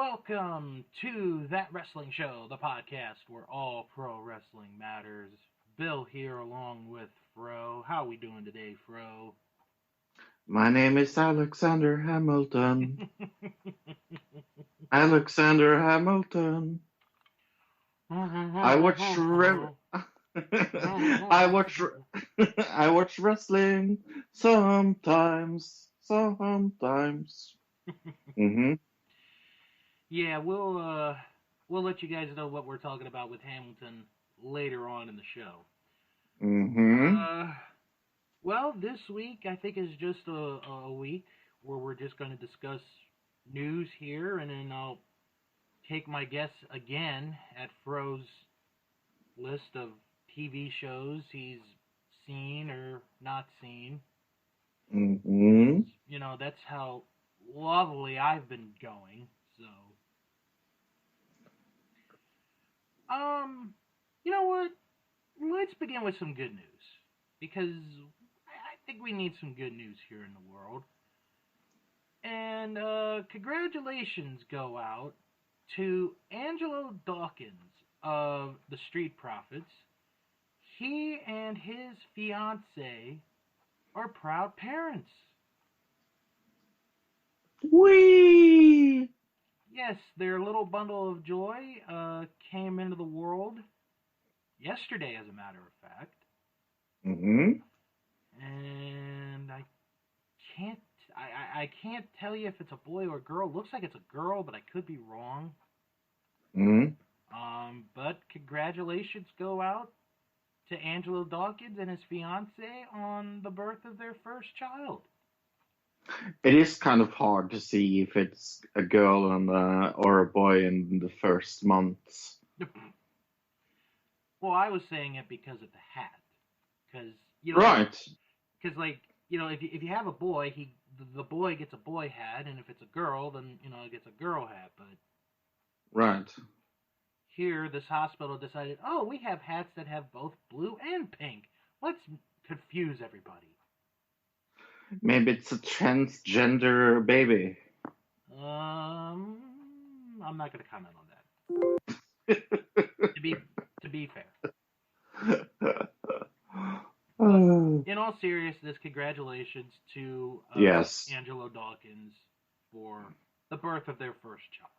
welcome to That Wrestling Show, the podcast where all pro wrestling matters. Bill here along with Fro. How are we doing today, Fro? My name is Alexander Hamilton. Alexander Hamilton. I watch I watch I watch wrestling sometimes. Mm-hmm. Yeah, we'll let you guys know what we're talking about with Hamilton later on in the show. Mm-hmm. Well, this week I think is just a week where we're just going to discuss news here, and then I'll take my guess again at Fro's list of TV shows he's seen or not seen. Mm-hmm. You know, that's how lovely I've been going. So, you know what? Let's begin with some good news, because I think we need some good news here in the world. And congratulations go out to Angelo Dawkins of the Street Profits. He and his fiancée are proud parents. Whee! Yes, their little bundle of joy came into the world yesterday, as a matter of fact. Mm-hmm. And I can't tell you if it's a boy or a girl. Looks like it's a girl, but I could be wrong. Mm-hmm. But congratulations go out to Angelo Dawkins and his fiancée on the birth of their first child. It is kind of hard to see if it's a girl and or a boy in the first months. Well, I was saying it because of the hat, because Right. Because if you have a boy, the boy gets a boy hat, and if it's a girl, then it gets a girl hat. But Right. here, this hospital decided, oh, we have hats that have both blue and pink. Let's confuse everybody. Maybe it's a transgender baby. I'm not going to comment on that. to be fair. In all seriousness, congratulations to yes. Angelo Dawkins for the birth of their first child.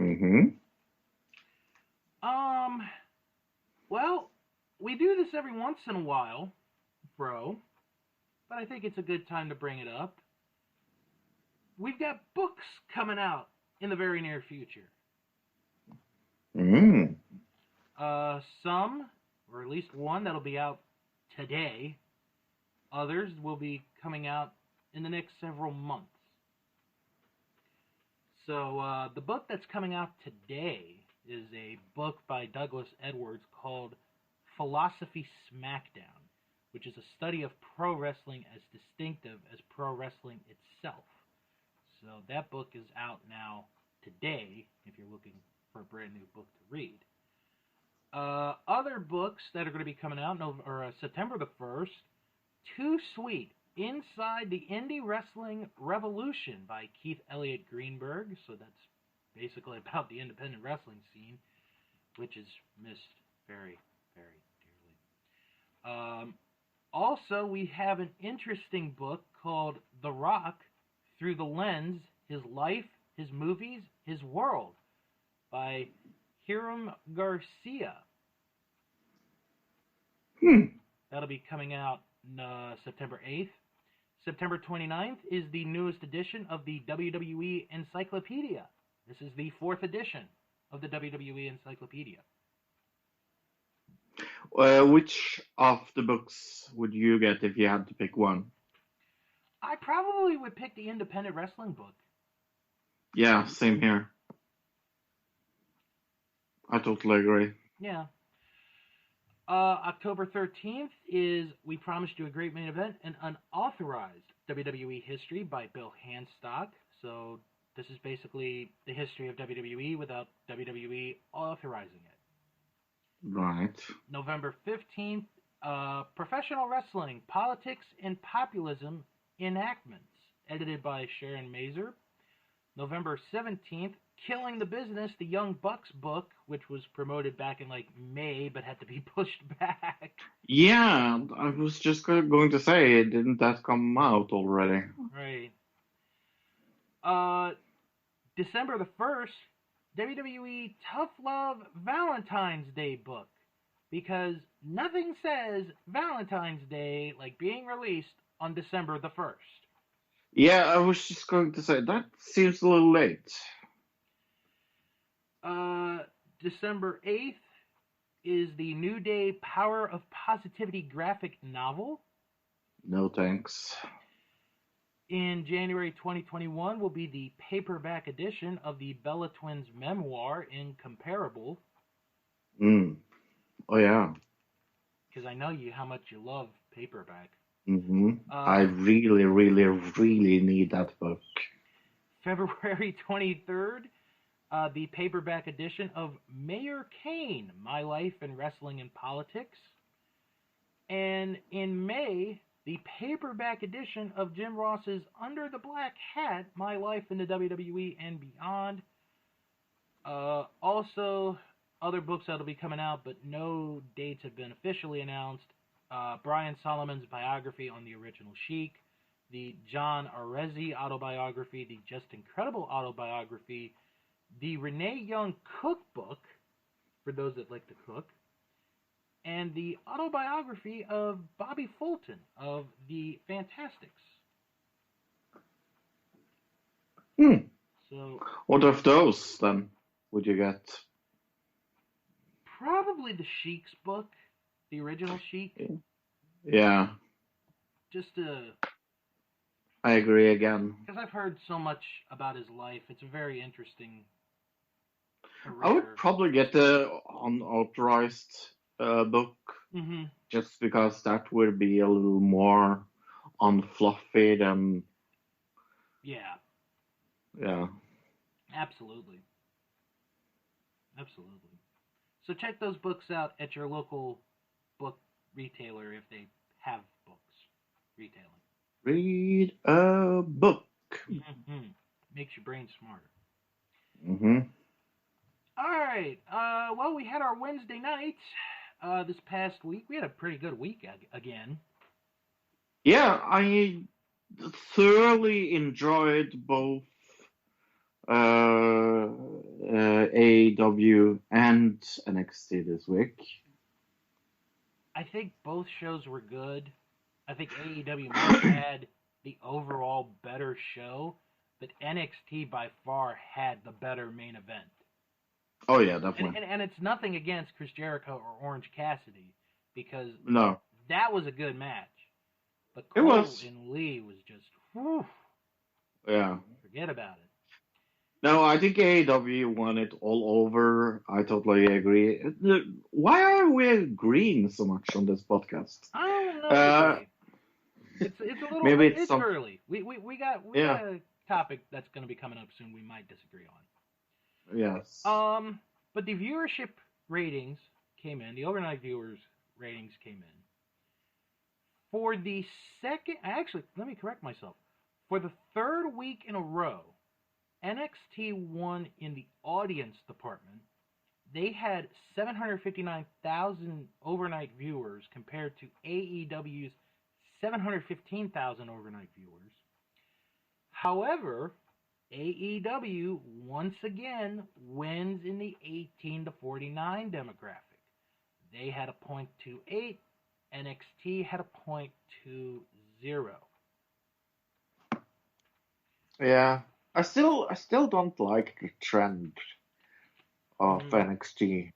Mm-hmm. Well, we do this every once in a while, bro, but I think it's a good time to bring it up. We've got books coming out in the very near future. Mm. Some, or at least one, that'll be out today. Others will be coming out in the next several months. So the book that's coming out today is a book by Douglas Edwards called Philosophy Smackdown, which is a study of pro wrestling as distinctive as pro wrestling itself. So that book is out now today, if you're looking for a brand new book to read. Other books that are going to be coming out September the 1st, Too Sweet, Inside the Indie Wrestling Revolution by Keith Elliott Greenberg. So that's basically about the independent wrestling scene, which is missed very, very dearly. Also, we have an interesting book called The Rock, Through the Lens, His Life, His Movies, His World by Hiram Garcia. That'll be coming out September 8th. September 29th is the newest edition of the WWE Encyclopedia. This is the 4th edition of the WWE Encyclopedia. Which of the books would you get if you had to pick one? I probably would pick the independent wrestling book. Yeah, same here. I totally agree. Yeah. October 13th is We Promised You a Great Main Event, an unauthorized WWE history by Bill Hanstock. So this is basically the history of WWE without WWE authorizing it. Right. November 15th, Professional Wrestling, Politics and Populism Enactments, edited by Sharon Mazer. November 17th, Killing the Business, the Young Bucks book, which was promoted back in like May but had to be pushed back. Yeah, I was just going to say, didn't that come out already? Right. December the 1st, WWE Tough Love Valentine's Day book. Because nothing says Valentine's Day like being released on December the 1st. Yeah, I was just going to say, that seems a little late. December 8th is the New Day Power of Positivity graphic novel. No thanks. In January 2021 will be the paperback edition of the Bella Twins memoir, Incomparable. Oh, yeah. Because I know how much you love paperback. I really, really, really need that book. February 23rd, the paperback edition of Mayor Kane, My Life in Wrestling and Politics. And in May, the paperback edition of Jim Ross's Under the Black Hat, My Life in the WWE and Beyond. Also, other books that will be coming out, but no dates have been officially announced. Brian Solomon's biography on the original Sheik, the John Arezzi autobiography, the Just Incredible autobiography, the Renee Young cookbook, for those that like to cook, and the autobiography of Bobby Fulton of the Fantastics. So, what of those, then, would you get? Probably the Sheik's book, the original Sheik. Yeah. Just to... I agree again. Because I've heard so much about his life. It's a very interesting career. I would probably get the Unauthorized book, just because that would be a little more unfluffy than... Yeah. Yeah. Absolutely. So check those books out at your local book retailer if they have books retailing. Read a book. Makes your brain smarter. All right. Well, we had our Wednesday nights this past week. We had a pretty good week again. Yeah, I thoroughly enjoyed both AEW and NXT this week. I think both shows were good. I think AEW might have had the overall better show, but NXT by far had the better main event. Oh, yeah, definitely. And it's nothing against Chris Jericho or Orange Cassidy, because that was a good match. But Cole and Lee was just, whew. Yeah. Forget about it. No, I think AEW won it all over. I totally agree. Why are we agreeing so much on this podcast? I don't know. It's a little. Maybe it's early. We got a topic that's going to be coming up soon. We might disagree on. Yes. But the viewership ratings came in. The overnight viewers ratings came in. For the second, actually, let me correct myself. For the third week in a row, NXT won in the audience department. They had 759,000 overnight viewers compared to AEW's 715,000 overnight viewers. However, AEW once again wins in the 18 to 49 demographic. They had a .28. NXT had a .20. Yeah, I still don't like the trend of NXT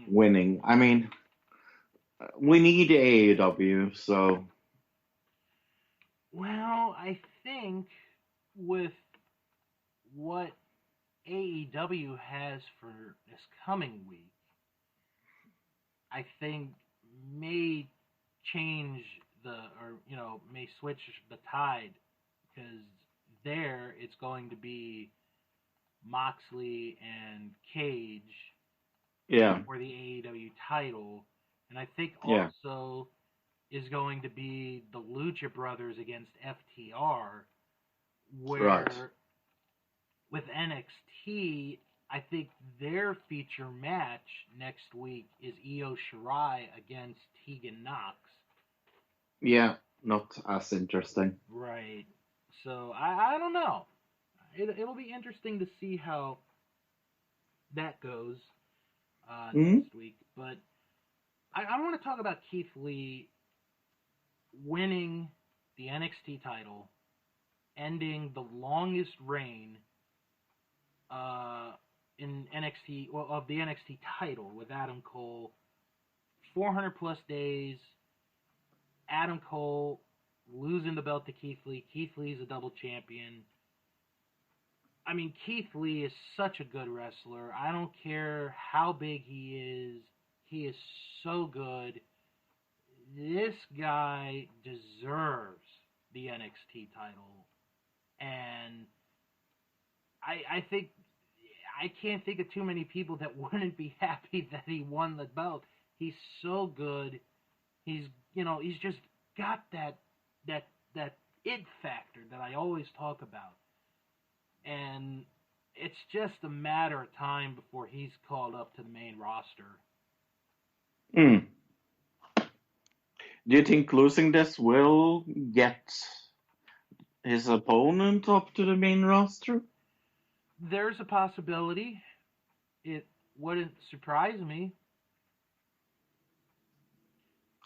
winning. I mean, we need AEW, so. Well, I think with what AEW has for this coming week, I think may change may switch the tide, because there it's going to be Moxley and Cage for the AEW title, and I think also is going to be the Lucha Brothers against FTR, where with NXT, I think their feature match next week is Io Shirai against Tegan Knox. Yeah, not as interesting. Right. So I don't know. It'll be interesting to see how that goes next week. But I want to talk about Keith Lee winning the NXT title, ending the longest reign in NXT, of the NXT title with Adam Cole. 400 plus days. Adam Cole losing the belt to Keith Lee. Keith Lee's a double champion. I mean, Keith Lee is such a good wrestler. I don't care how big he is. He is so good. This guy deserves the NXT title. And I think I can't think of too many people that wouldn't be happy that he won the belt. He's so good. He's just got that it factor that I always talk about. And it's just a matter of time before he's called up to the main roster. Do you think losing this will get his opponent up to the main roster? There's a possibility. It wouldn't surprise me.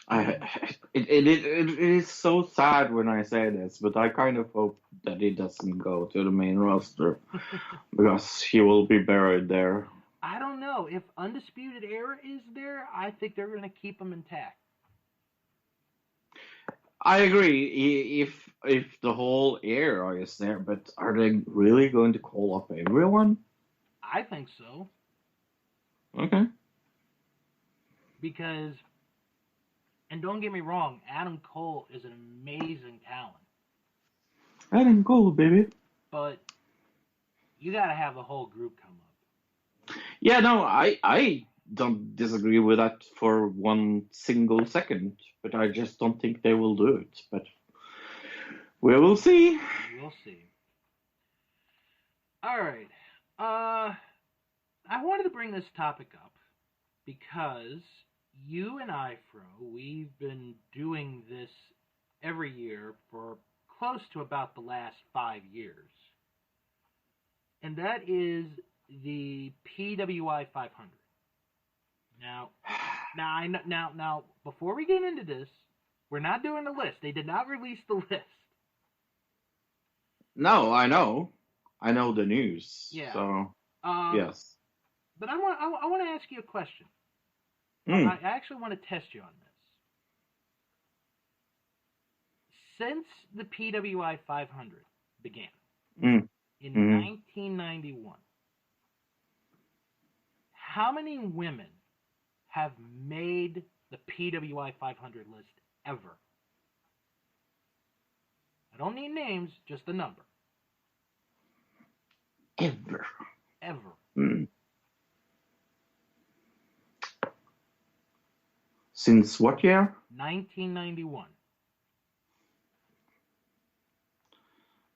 It is so sad when I say this, but I kind of hope that he doesn't go to the main roster because he will be buried there. I don't know. If Undisputed Era is there, I think they're going to keep him intact. I agree if the whole era is there, but are they really going to call up everyone? I think so. Okay. Because, and don't get me wrong, Adam Cole is an amazing talent. Adam Cole, baby. But you got to have the whole group come up. Yeah, no, I don't disagree with that for one single second, but I just don't think they will do it. But we will see. We'll see. All right. I wanted to bring this topic up because you and I, Fro, we've been doing this every year for close to about the last 5 years. And that is the PWI 500. Now, before we get into this, we're not doing the list. They did not release the list. No, I know. I know the news. Yeah. So, yes. But I want to ask you a question. I actually want to test you on this. Since the PWI 500 began in 1991, how many women have made the PWI 500 list ever? I don't need names, just the number. Ever. Ever. Since what year? 1991.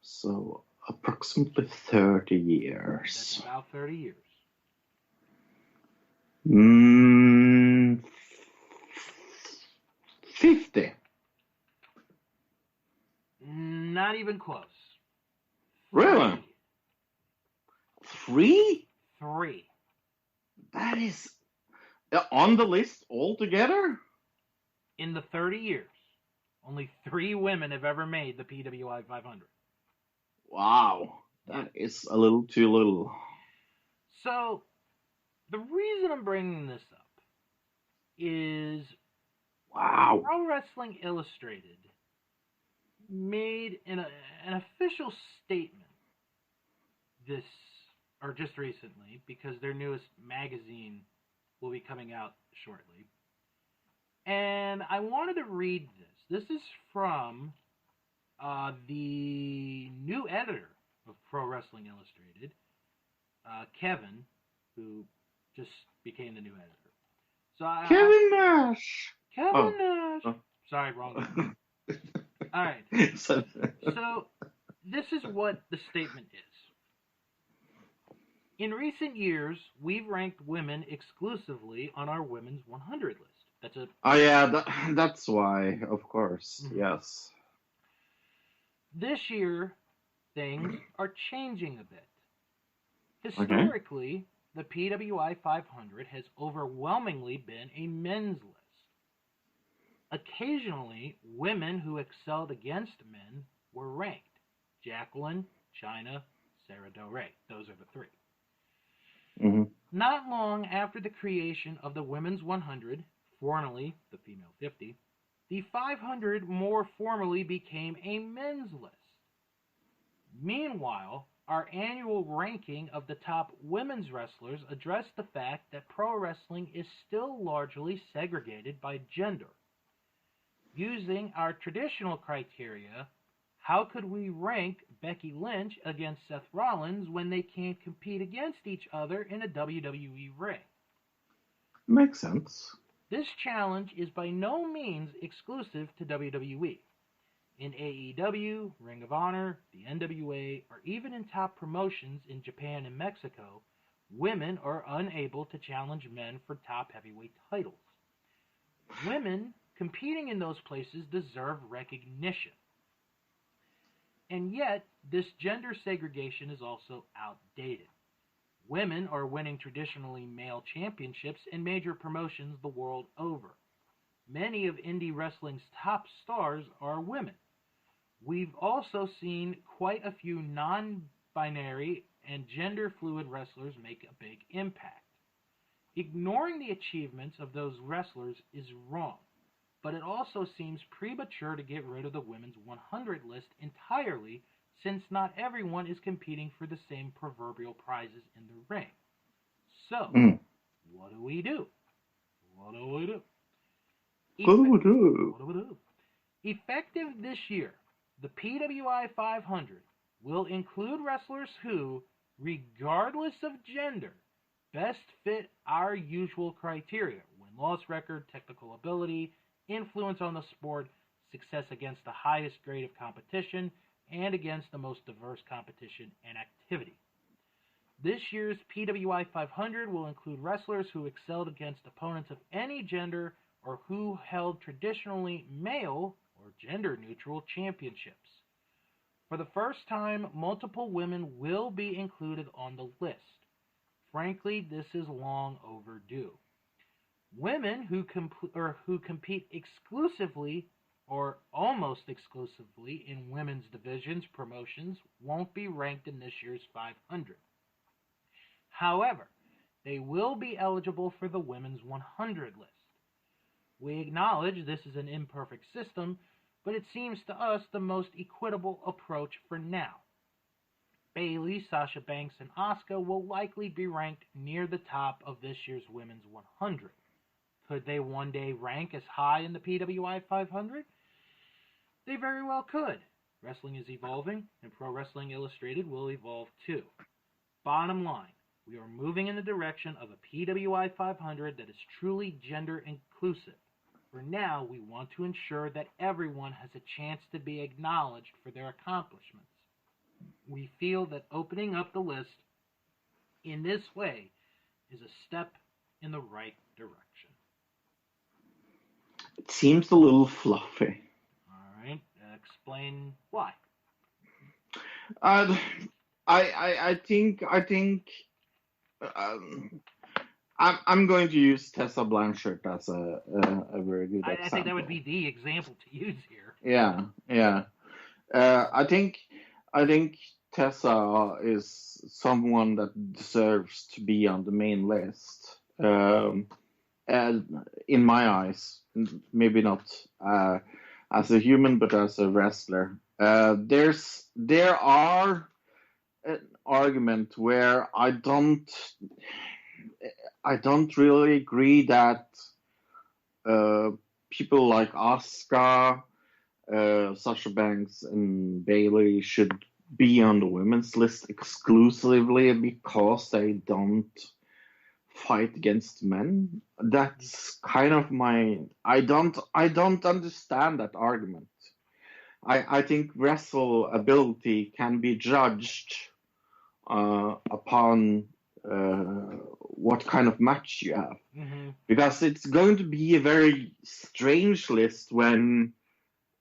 So, approximately 30 years. That's about 30 years. 50. Not even close. Really? 3? 3. That is on the list altogether? In the 30 years, only 3 women have ever made the PWI 500. Wow. That is a little too little. So, the reason I'm bringing this up is wow. Pro Wrestling Illustrated made an official statement just recently, because their newest magazine will be coming out shortly. And I wanted to read this. This is from the new editor of Pro Wrestling Illustrated, Kevin, who just became the new editor. So Kevin Nash! Kevin Nash! Oh. Sorry, wrong. All right. So this is what the statement is. In recent years, we've ranked women exclusively on our Women's 100 list. Oh yeah, that's why, of course, yes. This year, things are changing a bit. Historically, the PWI 500 has overwhelmingly been a men's list. Occasionally, women who excelled against men were ranked. Jacqueline, China, Sarah Del Rey. Those are the three. Not long after the creation of the Women's 100, formerly the Female 50, the 500 more formally became a men's list. Meanwhile, our annual ranking of the top women's wrestlers addressed the fact that pro wrestling is still largely segregated by gender. Using our traditional criteria, how could we rank Becky Lynch against Seth Rollins when they can't compete against each other in a WWE ring? Makes sense. This challenge is by no means exclusive to WWE. In AEW, Ring of Honor, the NWA, or even in top promotions in Japan and Mexico, women are unable to challenge men for top heavyweight titles. Women competing in those places deserve recognition. And yet, this gender segregation is also outdated. Women are winning traditionally male championships in major promotions the world over. Many of indie wrestling's top stars are women. We've also seen quite a few non-binary and gender-fluid wrestlers make a big impact. Ignoring the achievements of those wrestlers is wrong, but it also seems premature to get rid of the Women's 100 list entirely, since not everyone is competing for the same proverbial prizes in the ring. So, what do we do? What do we do? Effective this year, the PWI 500 will include wrestlers who, regardless of gender, best fit our usual criteria: win-loss record, technical ability, influence on the sport, success against the highest grade of competition, and against the most diverse competition and activity. This year's PWI 500 will include wrestlers who excelled against opponents of any gender or who held traditionally male or gender-neutral championships. For the first time, multiple women will be included on the list. Frankly, this is long overdue. Women who compete exclusively or almost exclusively in women's divisions promotions won't be ranked in this year's 500. However, they will be eligible for the Women's 100 list. We acknowledge this is an imperfect system, but it seems to us the most equitable approach for now. Bayley, Sasha Banks, and Asuka will likely be ranked near the top of this year's Women's 100. Could they one day rank as high in the PWI 500? They very well could. Wrestling is evolving, and Pro Wrestling Illustrated will evolve too. Bottom line, we are moving in the direction of a PWI 500 that is truly gender inclusive. For now, we want to ensure that everyone has a chance to be acknowledged for their accomplishments. We feel that opening up the list in this way is a step in the right direction. It seems a little fluffy. All right, explain why. I think I'm going to use Tessa Blanchard as a very good example. I think that would be the example to use here. Yeah. I think Tessa is someone that deserves to be on the main list. And in my eyes, maybe not as a human, but as a wrestler. There are an argument where I don't really agree that people like Asuka, Sasha Banks, and Bayley should be on the women's list exclusively because they don't fight against men. That's kind of I don't understand that argument. I think wrestle ability can be judged upon what kind of match you have. Mm-hmm. Because it's going to be a very strange list when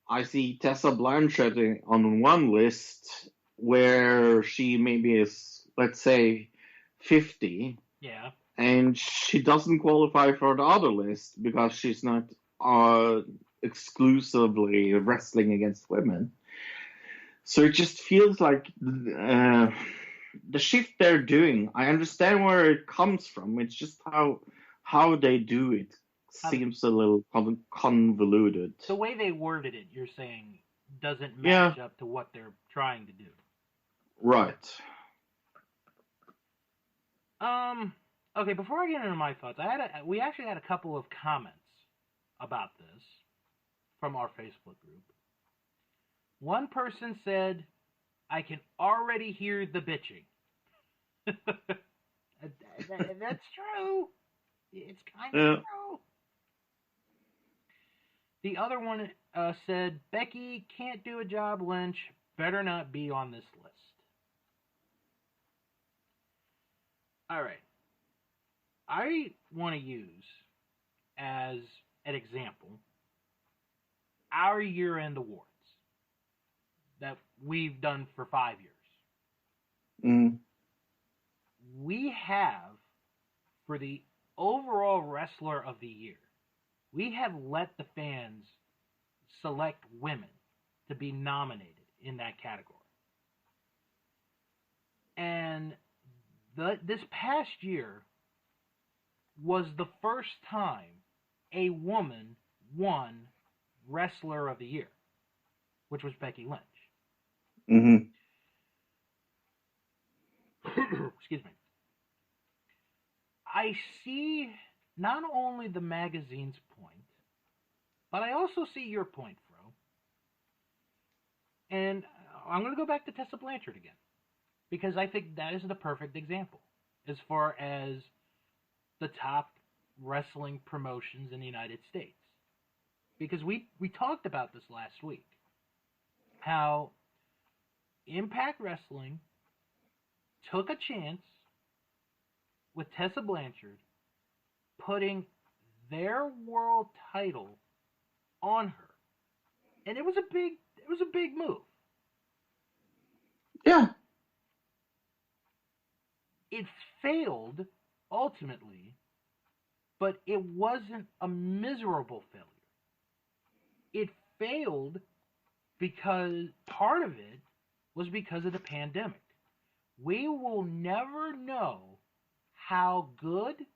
I see Tessa Blanchett on one list where she maybe is, let's say, 50. Yeah. And she doesn't qualify for the other list because she's not exclusively wrestling against women. So it just feels like the shift they're doing. I understand where it comes from. It's just how they do it seems a little convoluted. The way they worded it, you're saying, doesn't Yeah. match up to what they're trying to do. Right. Okay, before I get into my thoughts, we actually had a couple of comments about this from our Facebook group. One person said, "I can already hear the bitching." That's true. It's kind of true. The other one said, "Becky can't do a job, Lynch. Better not be on this list." All right. I want to use as an example our year-end awards that we've done for 5 years. Mm. We have, for the overall wrestler of the year, we have let the fans select women to be nominated in that category. And this past year was the first time a woman won Wrestler of the Year, which was Becky Lynch. Mm-hmm. Excuse me. I see not only the magazine's point, but I also see your point, Fro. And I'm going to go back to Tessa Blanchard again, because I think that is the perfect example as far as the top wrestling promotions in the United States. Because we talked about this last week, how Impact Wrestling took a chance with Tessa Blanchard putting their world title on her. And it was a big move. Yeah. It failed ultimately, but it wasn't a miserable failure. It failed because part of it was because of the pandemic. We will never know how good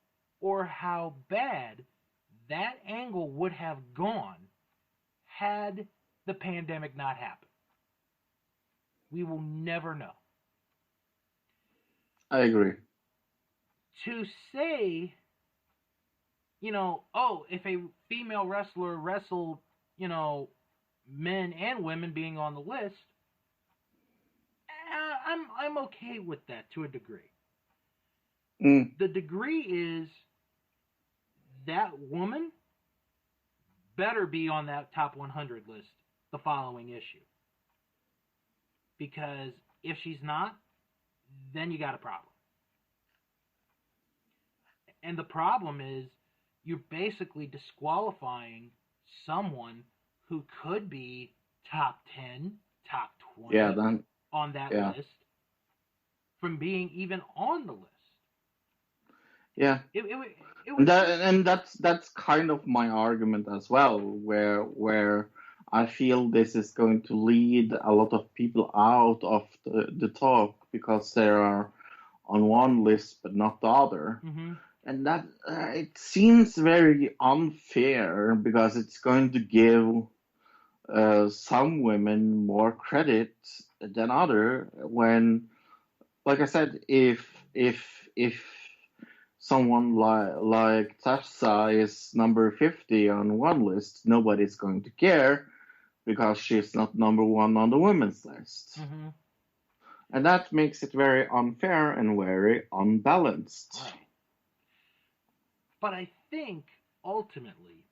or how bad that angle would have gone had the pandemic not happened. We will never know. I agree. To say, if a female wrestler wrestled, men and women being on the list, I'm okay with that to a degree. Mm. The degree is that woman better be on that top 100 list the following issue. Because if she's not, then you got a problem. And the problem is you're basically disqualifying someone who could be top 10, top 20 on that list from being even on the list. Yeah. It was and that's kind of my argument as well, where I feel this is going to lead a lot of people out of the talk because they are on one list but not the other. Mm-hmm. And that it seems very unfair because it's going to give some women more credit than other when, like I said, if someone like Tessa is number 50 on one list, nobody's going to care because she's not number one on the women's list. Mm-hmm. And that makes it very unfair and very unbalanced. Right. But I think ultimately,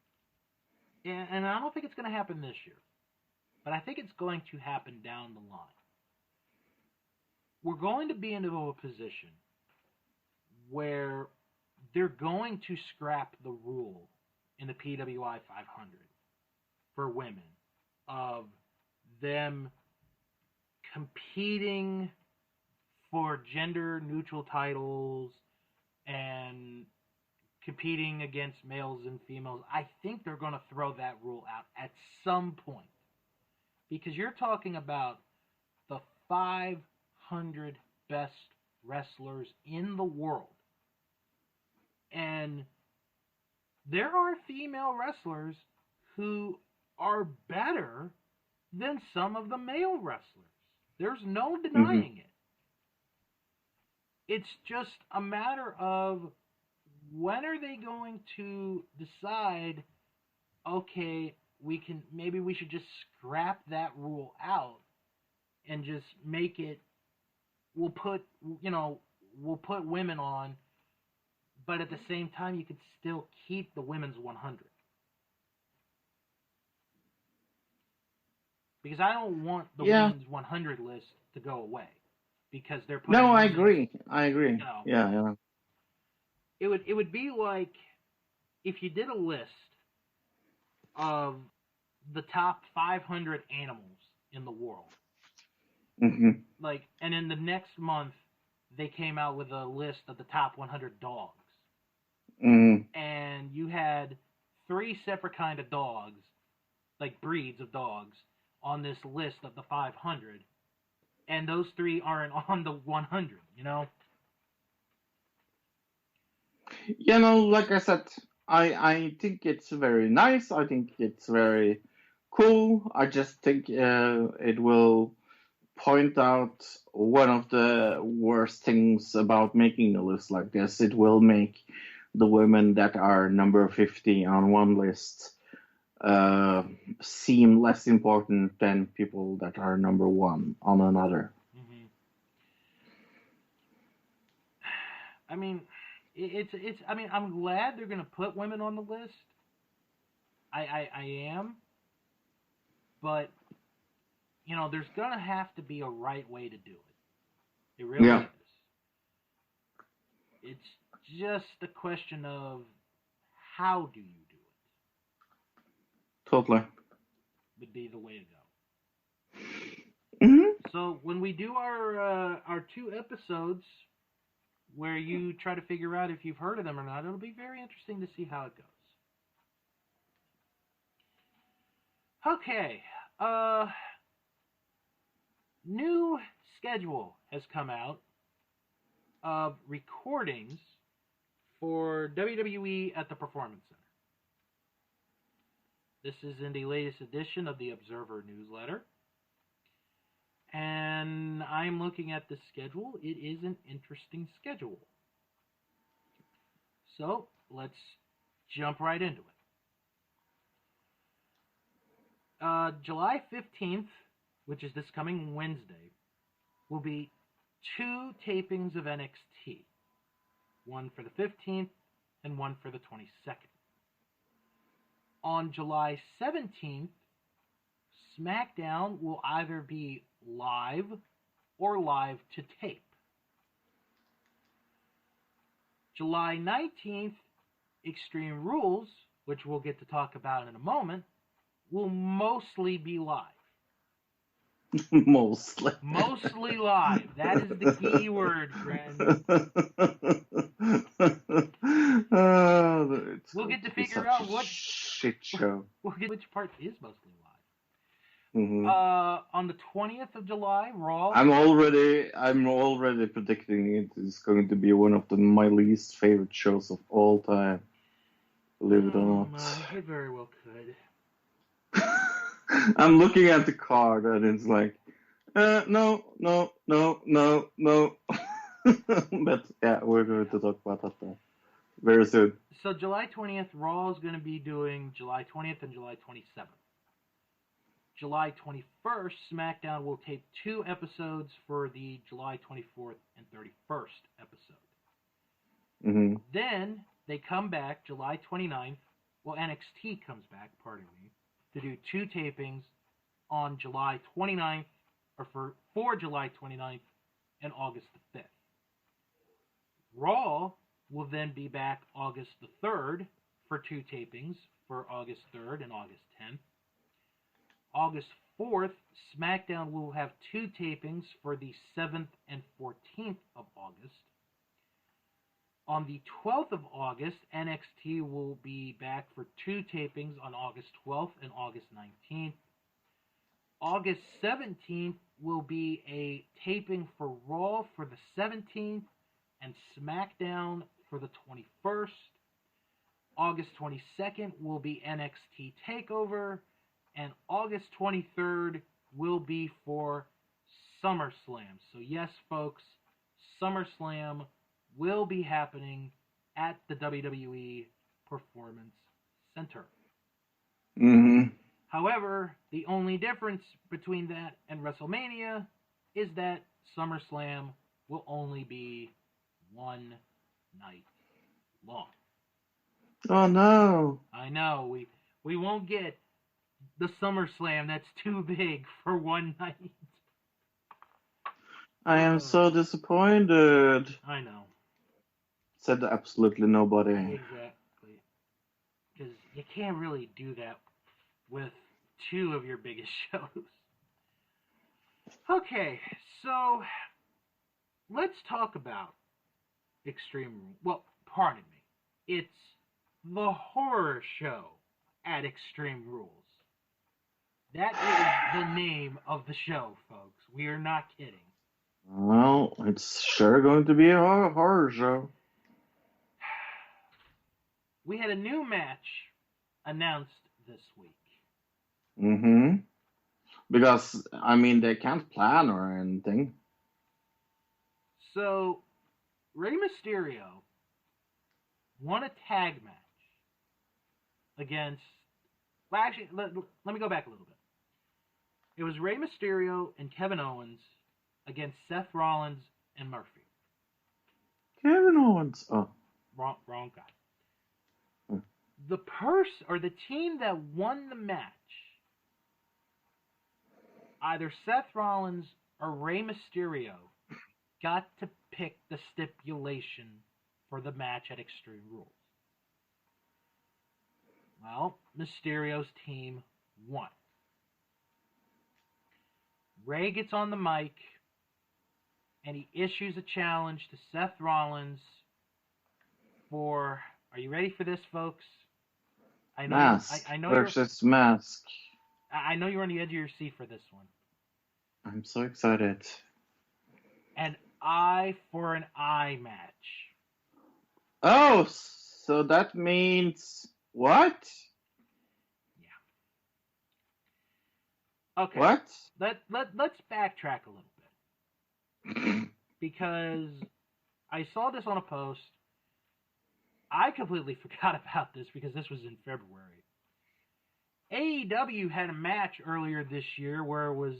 and I don't think it's going to happen this year, but I think it's going to happen down the line. We're going to be into a position where they're going to scrap the rule in the PWI 500 for women of them competing for gender-neutral titles and competing against males and females. I think they're going to throw that rule out at some point. Because you're talking about the 500 best wrestlers in the world. And there are female wrestlers who are better than some of the male wrestlers. There's no denying it. It's just a matter of when are they going to decide, okay, maybe we should just scrap that rule out and just make it, we'll put women on, but at the same time you could still keep the women's 100. Because I don't want the women's 100 list to go away. Because they're putting... No, I agree. You know, yeah. It would be like if you did a list of the top 500 animals in the world. Mm-hmm. Like, and in the next month, they came out with a list of the top 100 dogs. Mm-hmm. And you had 3 separate kind of dogs, like breeds of dogs, on this list of the 500. And those 3 aren't on the 100, you know? You know, like I said, I think it's very nice. I think it's very cool. I just think it will point out one of the worst things about making a list like this. It will make the women that are number 50 on one list seem less important than people that are number 1 on another. Mm-hmm. I mean, I mean, I'm glad they're going to put women on the list. I am. But, you know, there's going to have to be a right way to do it. It really is. It's just a question of how do you do it? Totally. Would be the way to go. Mm-hmm. Mm-hmm. So when we do our 2 episodes where you try to figure out if you've heard of them or not, it'll be very interesting to see how it goes. Okay. New schedule has come out of recordings for WWE at the Performance Center. This is in the latest edition of the Observer newsletter. And I'm looking at the schedule. It is an interesting schedule. So, let's jump right into it. July 15th, which is this coming Wednesday, will be 2 tapings of NXT. One for the 15th and one for the 22nd. On July 17th, Smackdown will either be live or live to tape. July 19th, Extreme Rules, which we'll get to talk about in a moment, will mostly be live. Mostly. Mostly live. That is the key word, friends. We'll get to figure out what shit show. Which part is mostly live. Mm-hmm. On the 20th of July, Raw. I'm already predicting it is going to be one of my least favorite shows of all time. Believe it or not. It very well could. I'm looking at the card and it's like, no. But yeah, we're going to talk about that very soon. So July 20th, Raw is going to be doing July 20th and July 27th. July 21st, SmackDown will tape 2 episodes for the July 24th and 31st episode. Mm-hmm. Then they come back July 29th. Well, NXT comes back, pardon me, to do 2 tapings on July 29th, or for July 29th and August the 5th. Raw will then be back August the 3rd for 2 tapings for August 3rd and August 10th. August 4th, Smackdown will have 2 tapings for the 7th and 14th of August. On the 12th of August, NXT will be back for 2 tapings on August 12th and August 19th. August 17th will be a taping for Raw for the 17th and SmackDown for the 21st. August 22nd will be NXT TakeOver, and August 23rd will be for SummerSlam. So yes, folks, SummerSlam will be happening at the WWE Performance Center. Mm-hmm. However, the only difference between that and WrestleMania is that SummerSlam will only be 1 night long. Oh no! I know, we won't get the SummerSlam that's too big for 1 night. I am so disappointed. I know. Said absolutely nobody. Exactly. Because you can't really do that with 2 of your biggest shows. Okay, so let's talk about Extreme Rules. Well, pardon me. It's the horror show at Extreme Rules. That is the name of the show, folks. We are not kidding. Well, it's sure going to be a horror show. We had a new match announced this week. Mm-hmm. Because, I mean, they can't plan or anything. So, Rey Mysterio won a tag match against... Well, actually, let me go back a little bit. It was Rey Mysterio and Kevin Owens against Seth Rollins and Murphy. Kevin Owens. Oh. Wrong guy. The team that won the match, either Seth Rollins or Rey Mysterio, got to pick the stipulation for the match at Extreme Rules. Well, Mysterio's team won. Rey gets on the mic and he issues a challenge to Seth Rollins for... Are you ready for this, folks? I know. Mask versus Mask. I know you're on the edge of your seat for this one. I'm so excited. An eye for an eye match. Oh, so that means what? Yeah. Okay. What? Let's backtrack a little bit. Because I saw this on a post. I completely forgot about this because this was in February. AEW had a match earlier this year where it was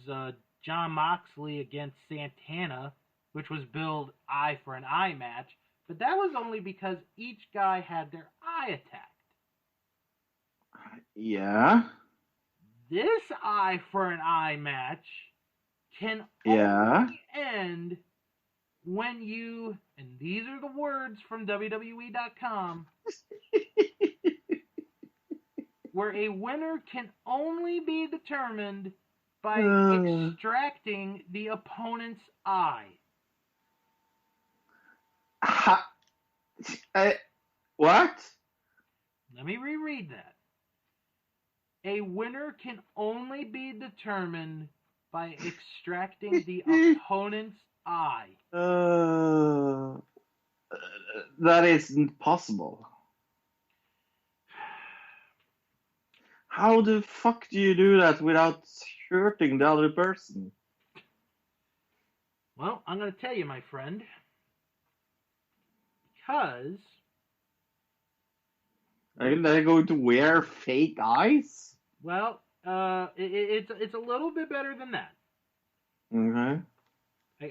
Jon Moxley against Santana, which was billed eye for an eye match, but that was only because each guy had their eye attacked. Yeah. This eye for an eye match can only end when you, and these are the words from WWE.com, where a winner can only be determined by extracting the opponent's eye. What? Let me reread that. A winner can only be determined by extracting the opponent's eye. That isn't possible. How the fuck do you do that without hurting the other person? Well, I'm going to tell you, my friend. Because... Are they going to wear fake eyes? Well, it's a little bit better than that. Okay.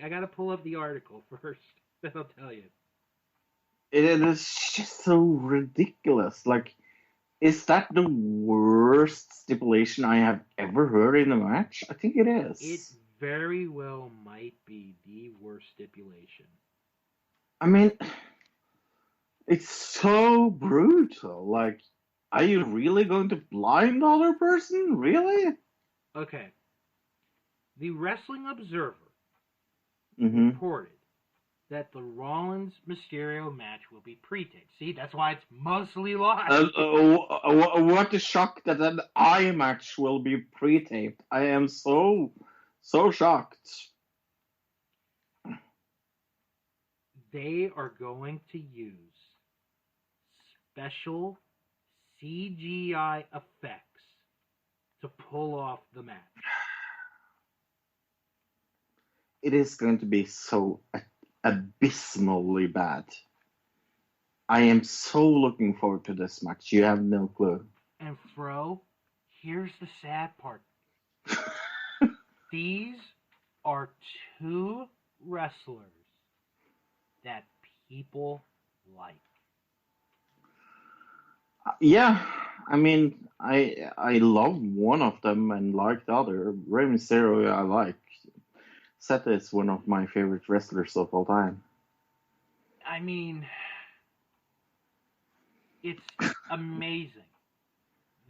I got to pull up the article first. Then I'll tell you. It is just so ridiculous. Like, is that the worst stipulation I have ever heard in a match? I think it is. It very well might be the worst stipulation. I mean, It's so brutal. Like, are you really going to blind the other person? Really? Okay. The Wrestling Observer Mm-hmm. reported that the Rollins Mysterio match will be pre-taped. See, that's why it's mostly live. What a shock that an eye match will be pre-taped. I am so shocked. They are going to use special CGI effects to pull off the match. It is going to be so abysmally bad. I am so looking forward to this match. You have no clue. And Fro, here's the sad part. These are two wrestlers that people like. Yeah, I mean, I love one of them and like the other. Rey Mysterio, I like. Seth is one of my favorite wrestlers of all time. I mean, it's amazing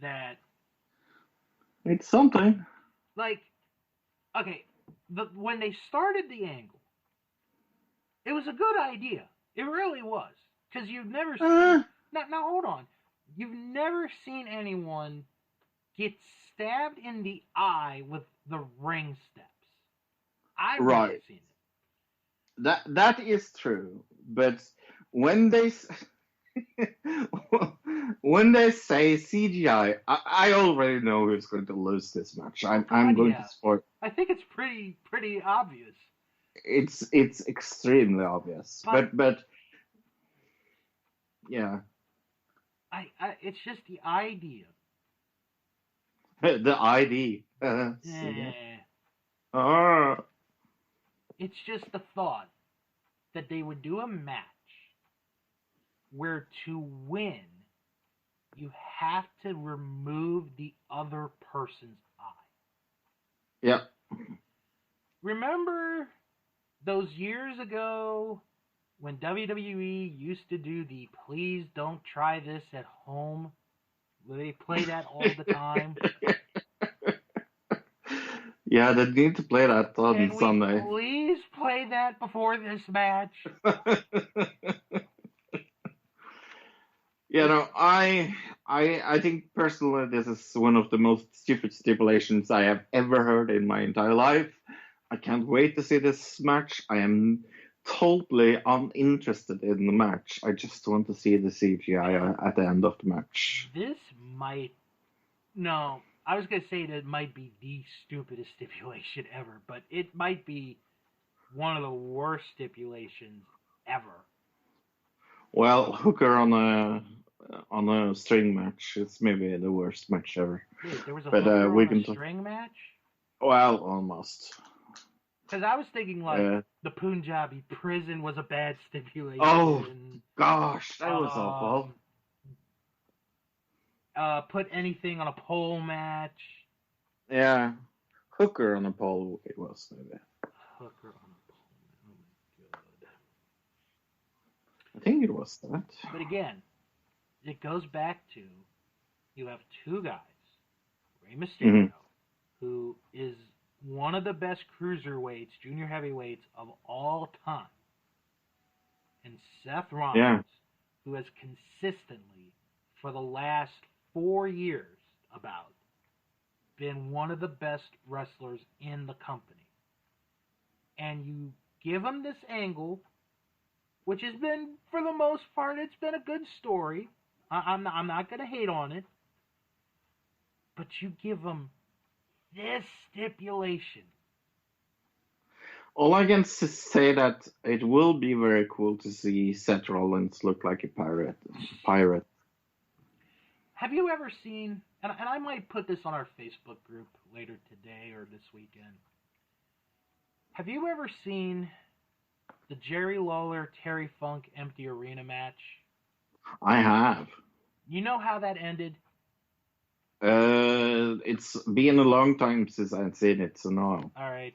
that it's something. Like, okay, when they started the angle, it was a good idea. It really was, because you've never seen. Now hold on, you've never seen anyone get stabbed in the eye with the ring steps. I've never seen it. That is true, but when they when they say CGI, I already know who's going to lose this match. I'm going to support. I think it's pretty obvious. It's extremely obvious, but yeah. It's just the idea. The ID. It's just the thought that they would do a match where to win, you have to remove the other person's eye. Yeah. Remember those years ago when WWE used to do the "Please Don't Try This at Home"? Where they play that all the time? Yeah, they need to play that on Sunday. Can we please play that before this match? You know, I think personally this is one of the most stupid stipulations I have ever heard in my entire life. I can't wait to see this match. I am totally uninterested in the match. I just want to see the CGI at the end of the match. I was going to say that it might be the stupidest stipulation ever, but it might be one of the worst stipulations ever. Well, Hooker on a string match is maybe the worst match ever. Wait, there was a Hooker on a string match? Well, almost. Because I was thinking the Punjabi prison was a bad stipulation. Oh gosh, that was awful. Put anything on a pole match. Yeah, Hooker on a pole. It was maybe. Hooker on a pole. Oh my god. I think it was that. But again, it goes back to you have two guys, Rey Mysterio, who is one of the best cruiserweights, junior heavyweights of all time, and Seth Rollins, who has consistently, for the last 4 years, been one of the best wrestlers in the company. And you give him this angle, which has been, for the most part, it's been a good story. I'm not going to hate on it. But you give him this stipulation. All I can say that it will be very cool to see Seth Rollins look like a pirate. Have you ever seen, and I might put this on our Facebook group later today or this weekend. Have you ever seen the Jerry Lawler Terry Funk Empty Arena match? I have. You know how that ended? It's been a long time since I've seen it, so no. All right.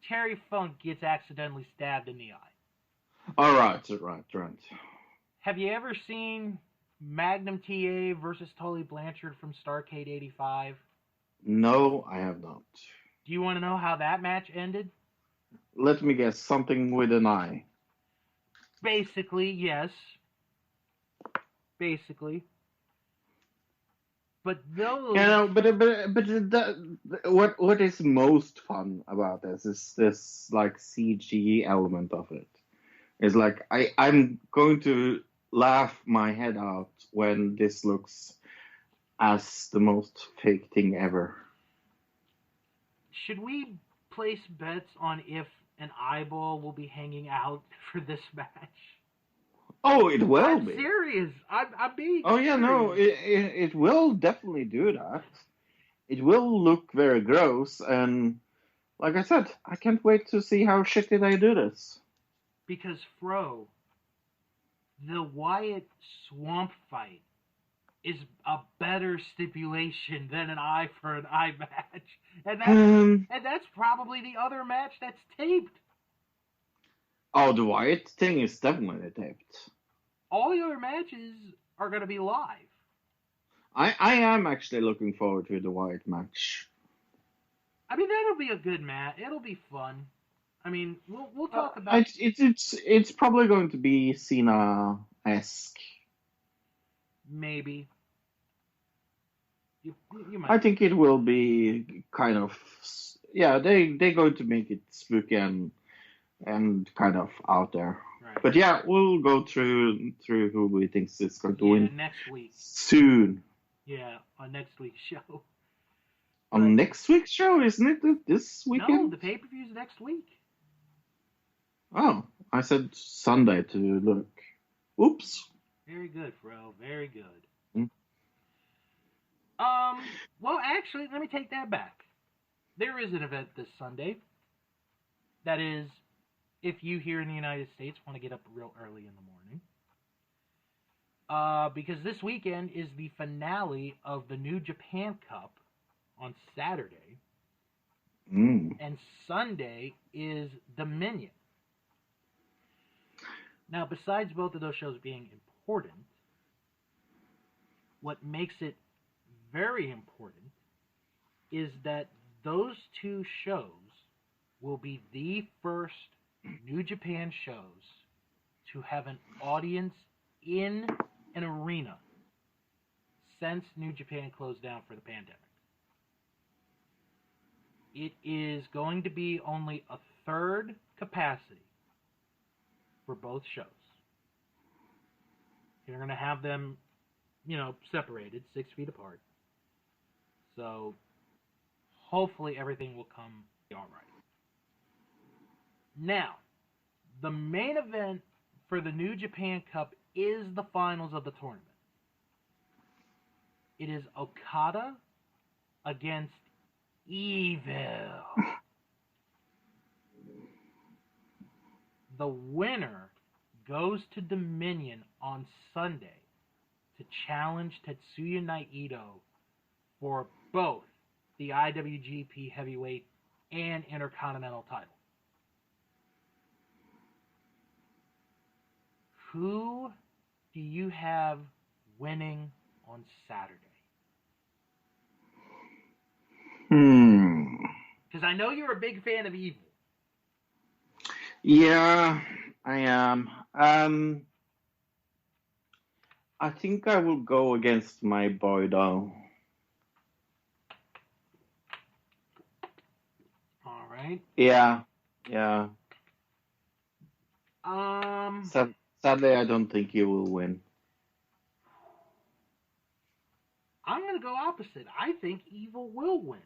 Terry Funk gets accidentally stabbed in the eye. All right. Have you ever seen Magnum TA versus Tully Blanchard from Starrcade 85? No, I have not. Do you want to know how that match ended? Let me guess, something with an I. Basically, yes. Basically. But those... What is most fun about this is this like CG element of it. It's like I'm going to laugh my head out when this looks as the most fake thing ever. Should we place bets on if an eyeball will be hanging out for this match? Oh, it will I'm be. serious. I'm being Oh yeah, serious. no, it will definitely do that. It will look very gross, and like I said, I can't wait to see how shitty they do this. Because Fro, the Wyatt swamp fight is a better stipulation than an eye for an eye match, and that's probably the other match that's taped. Oh, the Wyatt thing is definitely taped. All the other matches are going to be live. I am actually looking forward to the Wyatt match. I mean, that'll be a good match. It'll be fun. I mean, we'll talk about... It's probably going to be Cena-esque. Maybe. You might. I think it will be kind of... Yeah, they're going to make it spooky and kind of out there. Right. But yeah, we'll go through who we think is going to win next week. Soon. Yeah, on next week's show. On next week's show, isn't it? This weekend? No, the pay-per-view's next week. Oh, I said Sunday to look. Oops. Very good, Fro. Very good. Hmm. Well, actually, let me take that back. There is an event this Sunday. That is, if you here in the United States want to get up real early in the morning. Because this weekend is the finale of the New Japan Cup on Saturday. And Sunday is Dominion. Now, besides both of those shows being important, what makes it very important is that those two shows will be the first New Japan shows to have an audience in an arena since New Japan closed down for the pandemic. It is going to be only a third capacity for both shows. You're going to have them, separated 6 feet apart. So hopefully everything will come all right. Now, the main event for the New Japan Cup is the finals of the tournament. It is Okada against Evil. The winner goes to Dominion on Sunday to challenge Tetsuya Naito for both the IWGP Heavyweight and Intercontinental title. Who do you have winning on Saturday? Because I know you're a big fan of Evil. Yeah, I am. I think I will go against my boy, though. All right. Yeah. Sadly, I don't think he will win. I'm going to go opposite. I think Evil will win.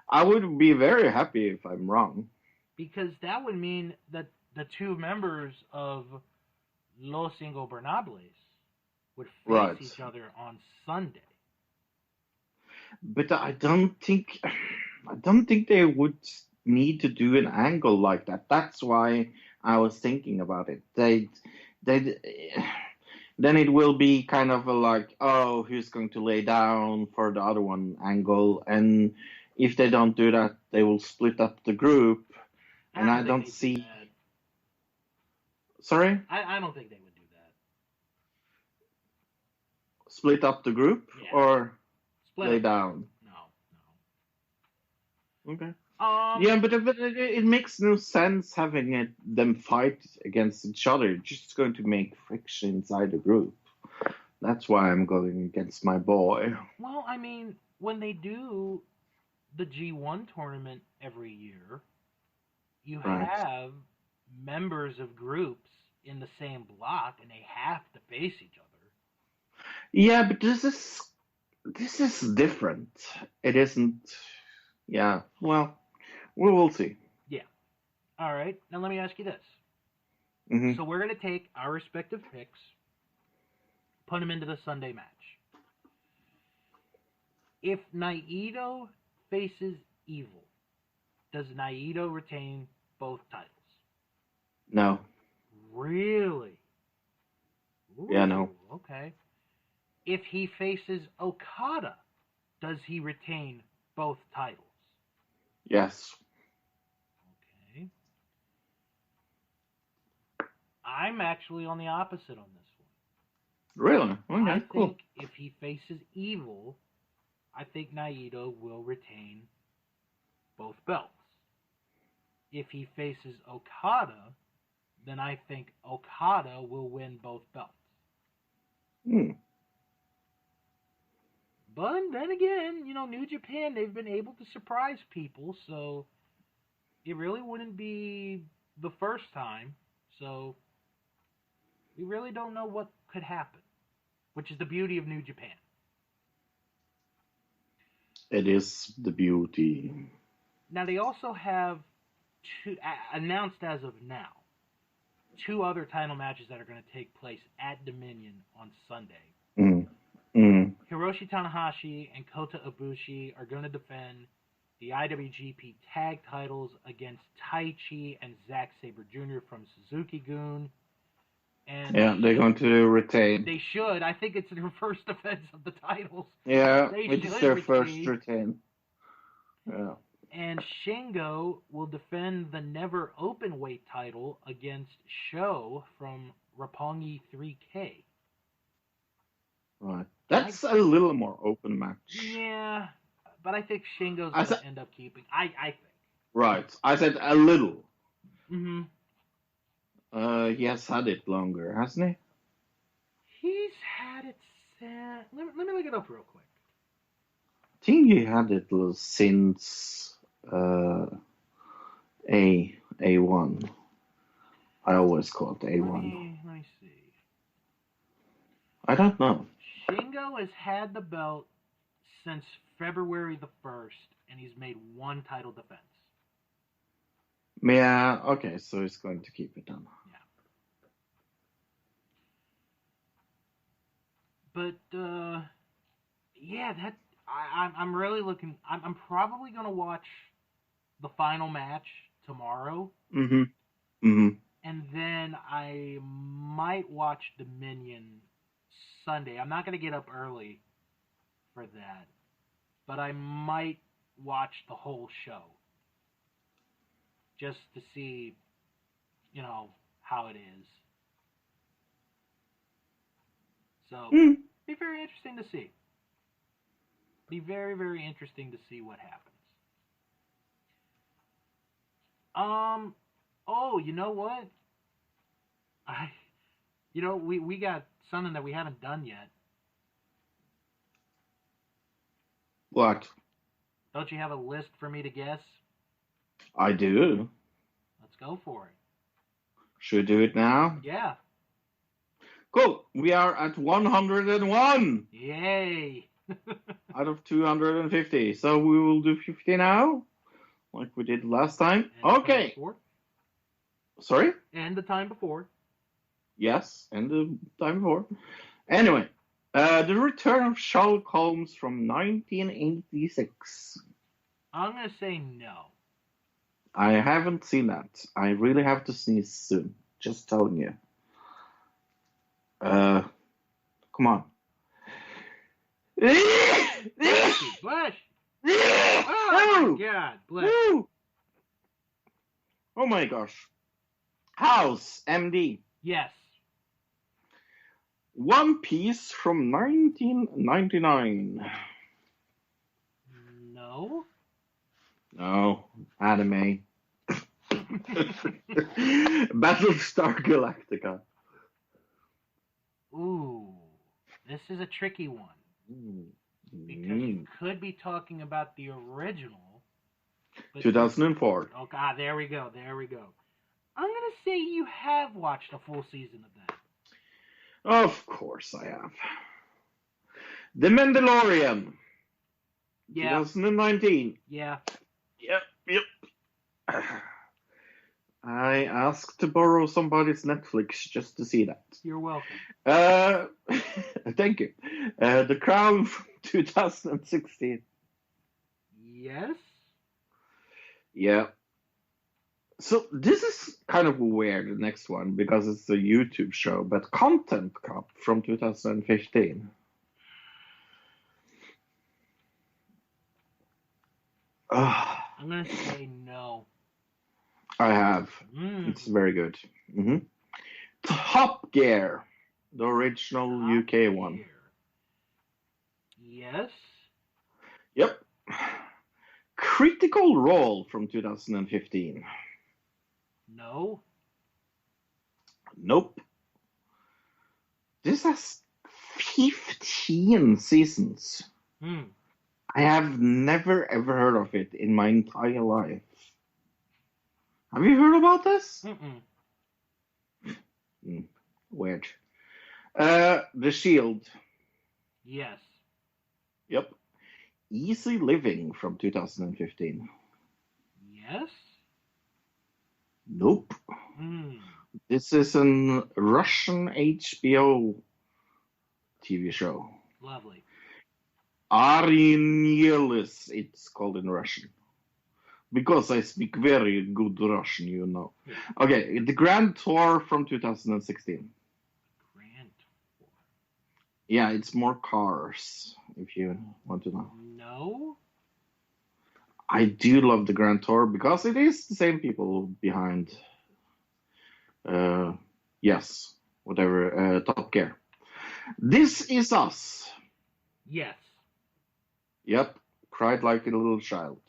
I would be very happy if I'm wrong. Because that would mean that the two members of Los Ingobernables would face each other on Sunday. But I don't think they would need to do an angle like that. That's why I was thinking about it. Then it will be kind of who's going to lay down for the other one angle, and if they don't do that, they will split up the group. And I don't see. That. Sorry? I don't think they would do split up the group Yeah. or Split lay up. down? No. Okay. Um. Yeah, but it makes no sense having them fight against each other. It's just going to make friction inside the group. That's why I'm going against my boy. Well, I mean, when they do the G1 tournament every year, you Right. have members of groups in the same block, and they have to face each other. Yeah, but this is different. It isn't. Yeah. Well, we will see. Yeah. All right. Now let me ask you this. Mm-hmm. So we're going to take our respective picks, put them into the Sunday match. If Naito faces Evil, does Naito retain both titles? No. Really? Ooh, Yeah, no. Okay. If he faces Okada, does he retain both titles? Yes. Okay. I'm actually on the opposite on this one. Really? Okay, I cool. think if he faces Evil, I think Naito will retain both belts. If he faces Okada, then I think Okada will win both belts. Hmm. But then again, New Japan, they've been able to surprise people, so it really wouldn't be the first time. So we really don't know what could happen, which is the beauty of New Japan. It is the beauty. Now, they also have announced as of now, 2 other title matches that are going to take place at Dominion on Sunday. Hiroshi Tanahashi and Kota Ibushi are going to defend the IWGP Tag titles against Taichi and Zack Sabre Jr. from Suzuki-gun. And yeah, they're going to retain. They should. I think it's their first defense of the titles. Yeah, They it's should their first retain. retain. Yeah. And Shingo will defend the never openweight title against Sho from Roppongi 3K. Right. That's a little more open match. Yeah, but I think Shingo's going to end up keeping. I think. Right. I said a little. Mm-hmm. He has had it longer, hasn't he? He's had it since... Let me look it up real quick. I think he had it since A1. I always call it A1. Let me see. I don't know. Shingo has had the belt since February the 1st, and he's made 1 title defense. Yeah, okay, so he's going to keep it then. Yeah. But, yeah, I'm really looking... I'm probably going to watch the final match tomorrow. Mm-hmm. Mm-hmm. And then I might watch Dominion Sunday. I'm not going to get up early for that. But I might watch the whole show. Just to see, how it is. So, be very interesting to see. Be very, very interesting to see what happens. Oh, you know what? We got something that we haven't done yet. What? Don't you have a list for me to guess? I do. Let's go for it. Should we do it now? Yeah. Cool. We are at 101. Yay. Out of 250. So we will do 50 now, like we did last time. And okay. Sorry? And the time before. Yes, and the time before. Anyway, the return of Sherlock Holmes from 1986. I'm going to say no. I haven't seen that. I really have to sneeze soon. Just telling you. Come on. Bless. Oh my God, bless. Oh my gosh. House, MD. Yes. One Piece from 1999. No. No, anime. Battlestar Galactica. Ooh, this is a tricky one. Because you could be talking about the original. 2004. Oh, God, there we go. I'm going to say you have watched a full season of that. Of course I have. The Mandalorian. Yeah. 2019. Yeah. Yep. I asked to borrow somebody's Netflix just to see that. You're welcome. Thank you. The Crown from 2016. Yes? Yeah. So this is kind of weird, the next one, because it's a YouTube show, but Content Cop from 2015. I'm going to say no. I have. It's very good. Top Gear, the original Top UK one. Yes? Yep. Critical Role from 2015. No. Nope. This has 15 seasons. I have never ever heard of it in my entire life. Have you heard about this? Weird. The Shield. Yes. Yep. Easy Living from 2015. Yes? Nope. This is a Russian HBO TV show. Lovely. Arinelis, it's called in Russian. Because I speak very good Russian, you know. Yeah. Okay, The Grand Tour from 2016. Grand Tour. Yeah, it's more cars, if you want to know. No? I do love The Grand Tour because it is the same people behind, Top Gear. This Is Us. Yes. Yep, cried like a little child.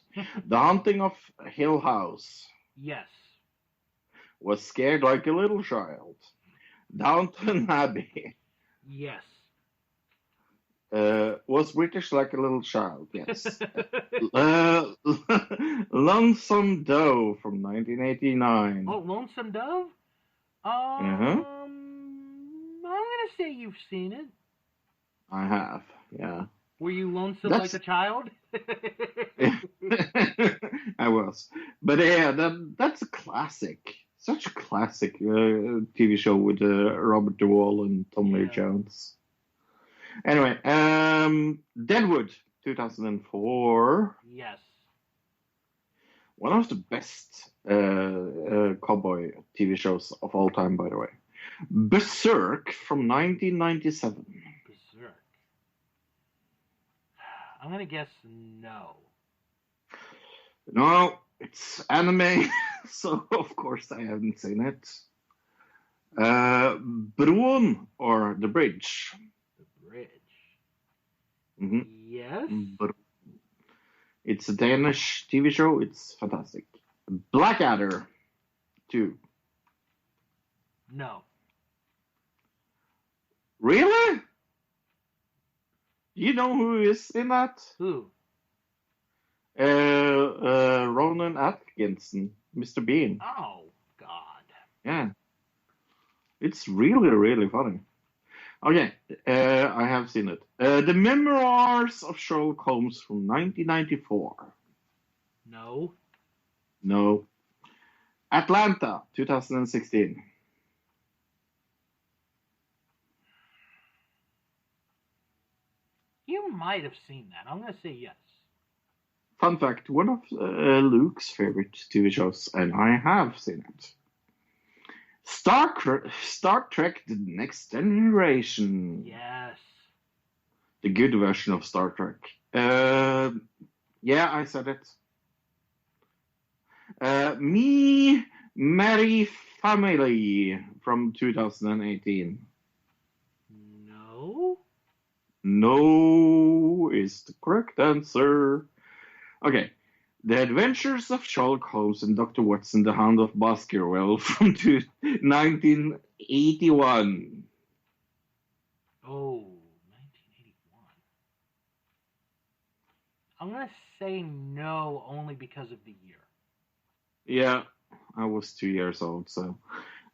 The Haunting of Hill House. Yes. Was scared like a little child. Downton Abbey. Yes. Was British like a little child, yes. Lonesome Dove from 1989. Oh, Lonesome Dove? I'm going to say you've seen it. I have, yeah. Were you lonesome like a child? I was. But yeah, that's a classic. Such a classic TV show with Robert Duvall and Tom Lee Jones. Anyway, Deadwood, 2004. Yes. One of the best cowboy TV shows of all time, by the way. Berserk from 1997. Berserk. I'm going to guess no. No, it's anime, so of course I haven't seen it. Broen, or The Bridge. The Bridge. Yes. Yes. It's a Danish TV show. It's fantastic. Blackadder 2. No. Really? You know who is in that? Who? Ronan Atkinson, Mr. Bean. Oh, God. Yeah. It's really, really funny. Okay, I have seen it. The Memoirs of Sherlock Holmes from 1994. No. No. Atlanta, 2016. You might have seen that. I'm going to say yes. Fun fact, one of Luke's favorite TV shows, and I have seen it. Star Trek The Next Generation. Yes. The good version of Star Trek. Yeah, I said it. Me, Merry Family from 2018. No is the correct answer. Okay. The Adventures of Sherlock Holmes and Dr. Watson, the Hound of Baskerville from 1981. Oh, 1981. I'm going to say no only because of the year. Yeah, I was 2 years old, so.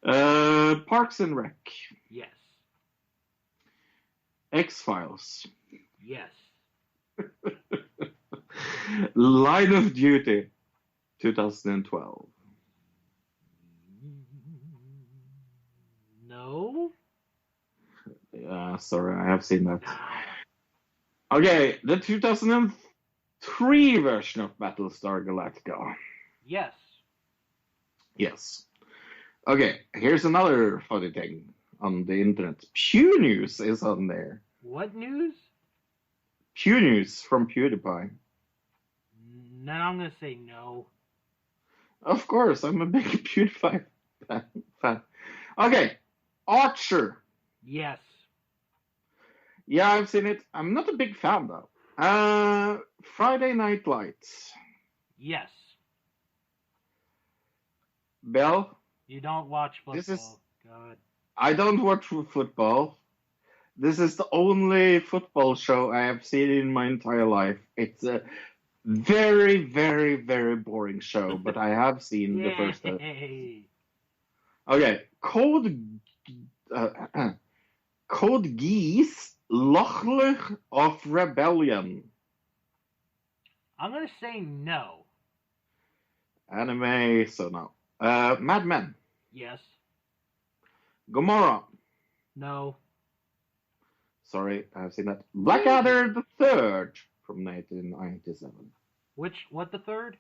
Parks and Rec. Yes. X-Files. Yes. Line of Duty, 2012. No? Yeah, sorry, I have seen that. Okay, the 2003 version of Battlestar Galactica. Yes. Yes. Okay, here's another funny thing on the internet. Pew News is on there. What news? Pew News from PewDiePie. No, I'm going to say no. Of course, I'm a big PewDiePie fan. Okay, Archer. Yes. Yeah, I've seen it. I'm not a big fan, though. Friday Night Lights. Yes. Bell? You don't watch football. This is... God. I don't watch football. This is the only football show I have seen in my entire life. It's a very, very, very boring show, but I have seen the first. Okay, Code Geass, Lochlich of Rebellion. I'm gonna say no. Anime, so no. Mad Men. Yes. Gomorrah. No. Sorry, I've seen that. Blackadder the Third from 1997. What the third?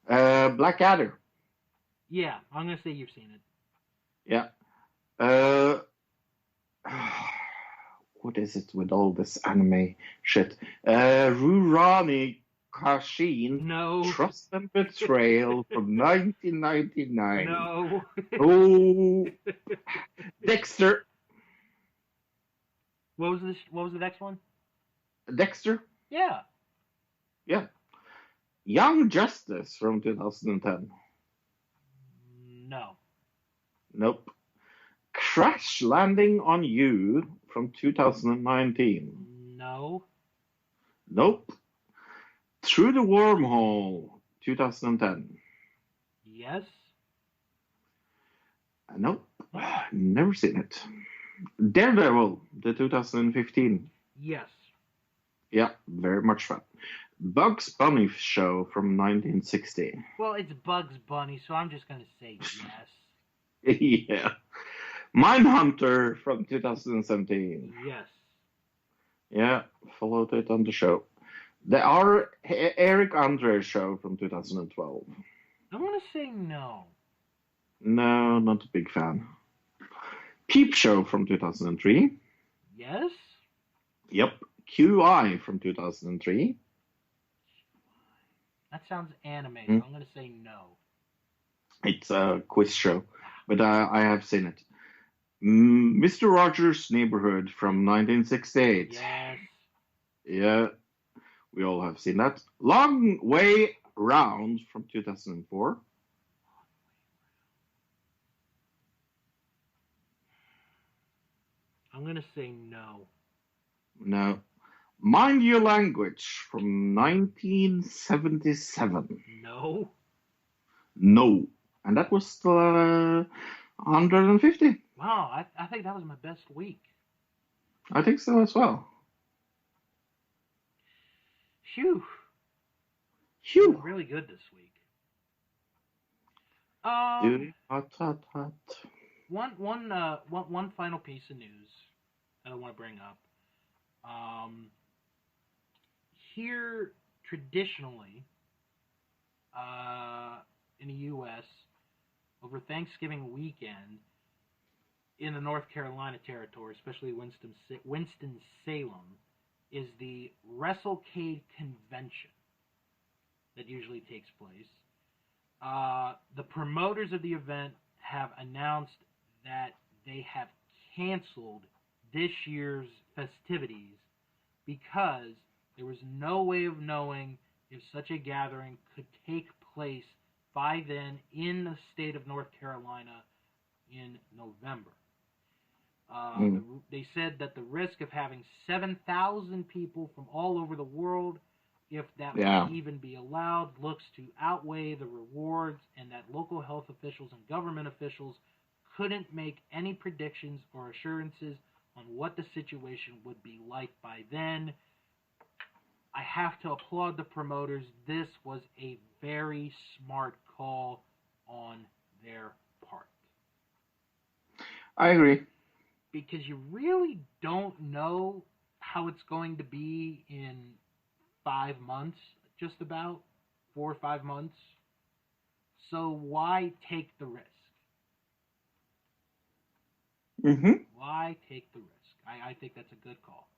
Blackadder. Yeah, I'm gonna say you've seen it. Yeah. What is it with all this anime shit? Rurouni Kenshin. No. Trust and Betrayal from 1999. No. Oh. Dexter. What was the next one? Dexter? Yeah. Yeah. Young Justice from 2010. No. Nope. Crash Landing on You from 2019. No. Nope. Through the Wormhole, 2010. Yes. Nope. Never seen it. Daredevil, the 2015. Yes. Yeah, very much fun. Bugs Bunny show from 1960. Well, it's Bugs Bunny, so I'm just gonna say yes. Yeah. Mindhunter from 2017. Yes. Yeah, followed it on the show. The Eric Andre show from 2012. I'm gonna say no. No, not a big fan. Peep Show from 2003. Yes. Yep. QI from 2003. That sounds anime, so I'm gonna say no. It's a quiz show, but I have seen it. Mr. Rogers' Neighborhood from 1968. Yes. Yeah, we all have seen that. Long Way Round from 2004. I'm gonna say no. No. Mind Your Language from 1977. No. No. And that was 150. Wow, I think that was my best week. I think so as well. Phew. Phew. Really good this week. One final piece of news that I want to bring up. Here, traditionally, in the U.S., over Thanksgiving weekend, in the North Carolina territory, especially Winston-Salem, is the WrestleCade Convention that usually takes place. The promoters of the event have announced that they have canceled this year's festivities because there was no way of knowing if such a gathering could take place by then in the state of North Carolina in November. They said that the risk of having 7,000 people from all over the world, if that would even be allowed, looks to outweigh the rewards, and that local health officials and government officials couldn't make any predictions or assurances on what the situation would be like by then. I have to applaud the promoters. This was a very smart call on their part. I agree. Because you really don't know how it's going to be in 5 months, just about 4 or 5 months. So why take the risk? Why take the risk? I think that's a good call.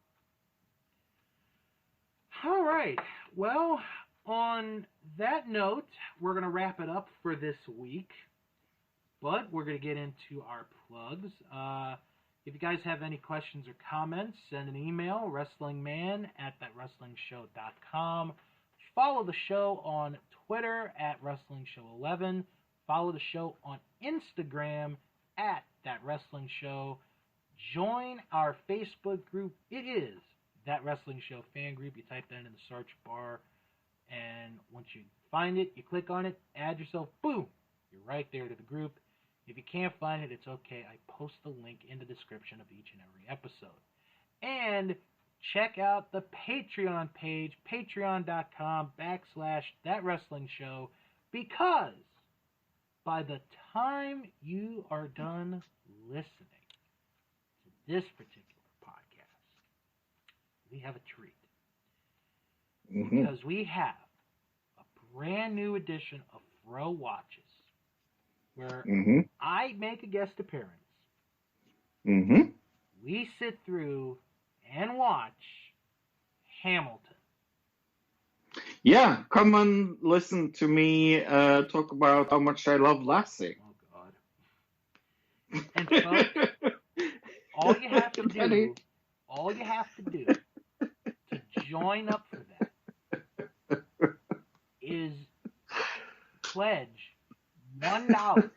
All right. Well, on that note, we're going to wrap it up for this week. But we're going to get into our plugs. If you guys have any questions or comments, send an email, wrestlingman@thatwrestlingshow.com. Follow the show on Twitter @WrestlingShow11. Follow the show on Instagram @ThatWrestlingShow. Join our Facebook group. It is That Wrestling Show fan group. You type that in the search bar, and once you find it, you click on it, add yourself, boom, you're right there to the group. If you can't find it, it's okay. I post the link in the description of each and every episode. And check out the Patreon page, patreon.com/ThatWrestlingShow, because by the time you are done listening to this particular podcast, we have a treat. Because we have a brand new edition of Fro Watches, where I make a guest appearance. We sit through and watch Hamilton. Yeah, come and listen to me talk about how much I love Lassie. Oh, God. And folks, all you have to do to join up for that is pledge $1.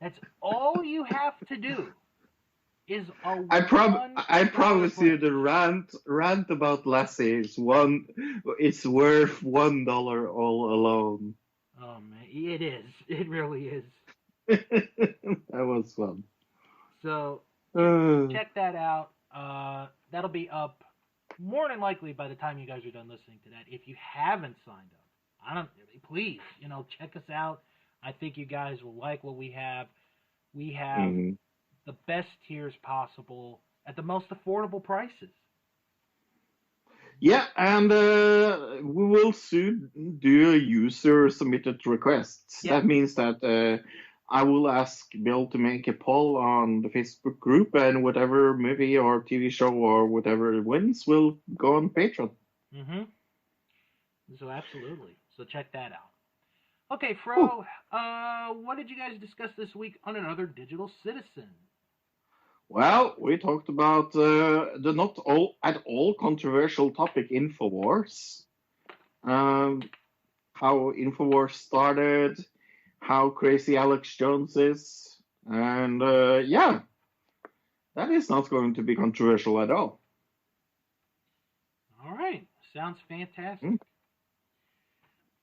That's all you have to do. Is a I promise you, the rant about Lassie is worth $1 all alone. Oh man, it is. It really is. That was fun. So check that out. That'll be up more than likely by the time you guys are done listening to that. If you haven't signed up, please, check us out. I think you guys will like what we have. We have the best tiers possible at the most affordable prices. Yeah, and we will soon do a user-submitted requests. Yeah. That means that I will ask Bill to make a poll on the Facebook group, and whatever movie or TV show or whatever wins will go on Patreon. So absolutely. So check that out. Okay, Fro, what did you guys discuss this week on Another Digital Citizen? Well, we talked about the not at all controversial topic InfoWars. How InfoWars started, how crazy Alex Jones is, and that is not going to be controversial at all. All right, sounds fantastic.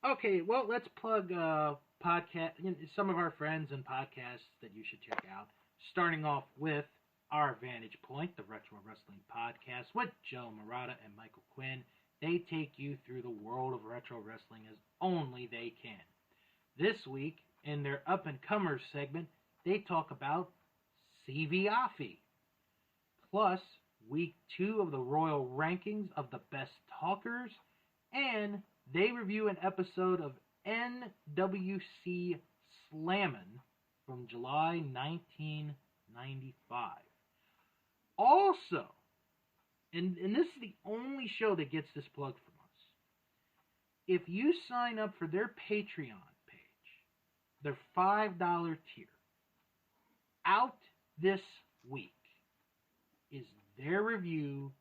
Okay, well, let's plug some of our friends and podcasts that you should check out. Starting off with Our Vantage Point, the Retro Wrestling Podcast with Joe Murata and Michael Quinn. They take you through the world of retro wrestling as only they can. This week, in their Up-and-Comers segment, they talk about CV Afi. Plus, week 2 of the Royal Rankings of the Best Talkers, and they review an episode of NWC Slammin' from July 1995. Also, and this is the only show that gets this plug from us, if you sign up for their Patreon page, their $5 tier, out this week is their review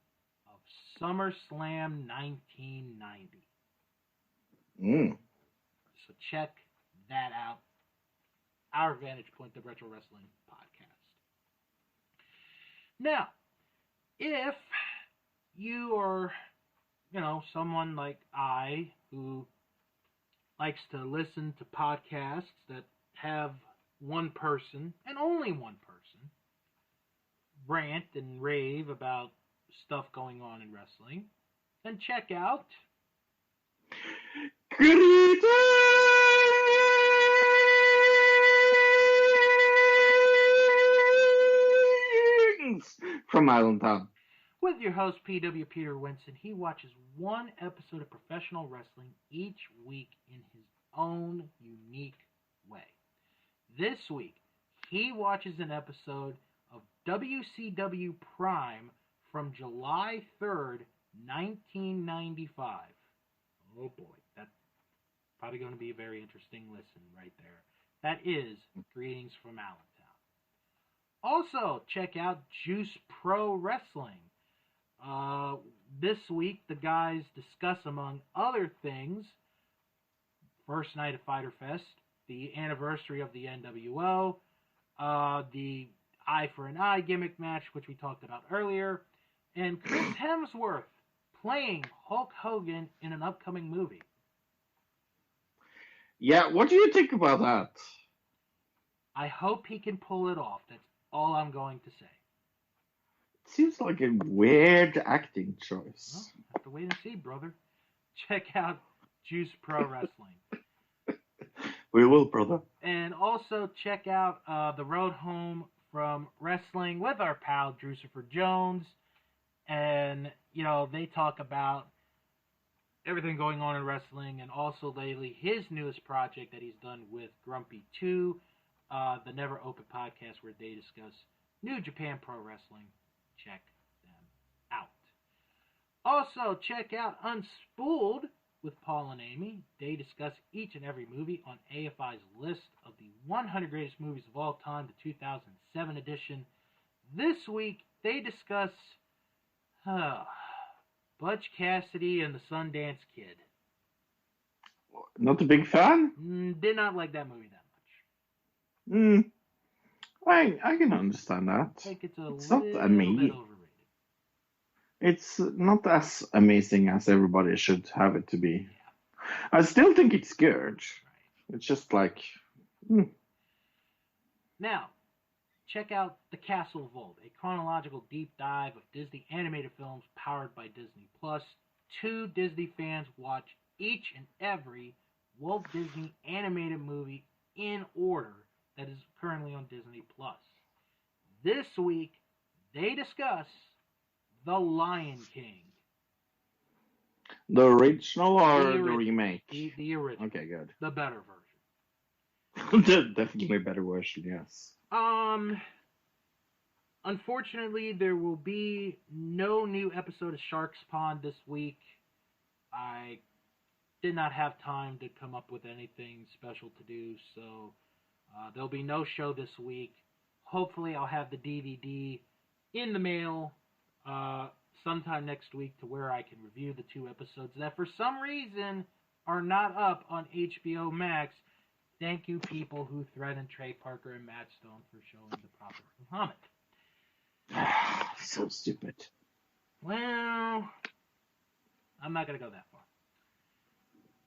of SummerSlam 1990. So check that out. Our Vantage Point, the Retro Wrestling Podcast. Now, if you are, someone like I who likes to listen to podcasts that have one person, and only one person, rant and rave about stuff going on in wrestling, then check out Greetings from Valentine. with your host, P.W. Peter Winston. He watches one episode of professional wrestling each week in his own unique way. This week, he watches an episode of WCW Prime from July 3rd, 1995. Oh boy, that's probably going to be a very interesting listen right there. That is Greetings from Allentown. Also, check out Juice Pro Wrestling. This week, the guys discuss, among other things, first night of Fyter Fest, the anniversary of the NWO, the Eye for an Eye gimmick match, which we talked about earlier, and Chris Hemsworth playing Hulk Hogan in an upcoming movie. Yeah, what do you think about that? I hope he can pull it off. That's all I'm going to say. It seems like a weird acting choice. Well, have to wait and see, brother. Check out Juice Pro Wrestling. We will, brother. And also check out The Road Home from Wrestling with our pal, Drucifer Jones. And, they talk about everything going on in wrestling, and also lately his newest project that he's done with Grumpy 2, the Never Open podcast, where they discuss New Japan Pro Wrestling. Check them out. Also, check out Unspooled with Paul and Amy. They discuss each and every movie on AFI's list of the 100 greatest movies of all time, the 2007 edition. This week, they discuss Butch Cassidy and the Sundance Kid. Not a big fan? Did not like that movie that much. I can understand that. I think it's not bit amazing. overrated. It's not as amazing as everybody should have it to be. Yeah. I still think it's good. Right. It's just like... Now, check out The Castle Vault, a chronological deep dive of Disney animated films powered by Disney+. 2 Disney fans watch each and every Walt Disney animated movie in order that is currently on Disney+. This week, they discuss The Lion King. The original or the remake? The original. Okay, good. The better version. Definitely a better version, yes. Unfortunately, there will be no new episode of Shark's Pond this week. I did not have time to come up with anything special to do, so there'll be no show this week. Hopefully, I'll have the DVD in the mail sometime next week to where I can review the 2 episodes that for some reason are not up on HBO Max. Thank you, people who threatened Trey Parker and Matt Stone for showing the proper Muhammad. So stupid. Well, I'm not going to go that far.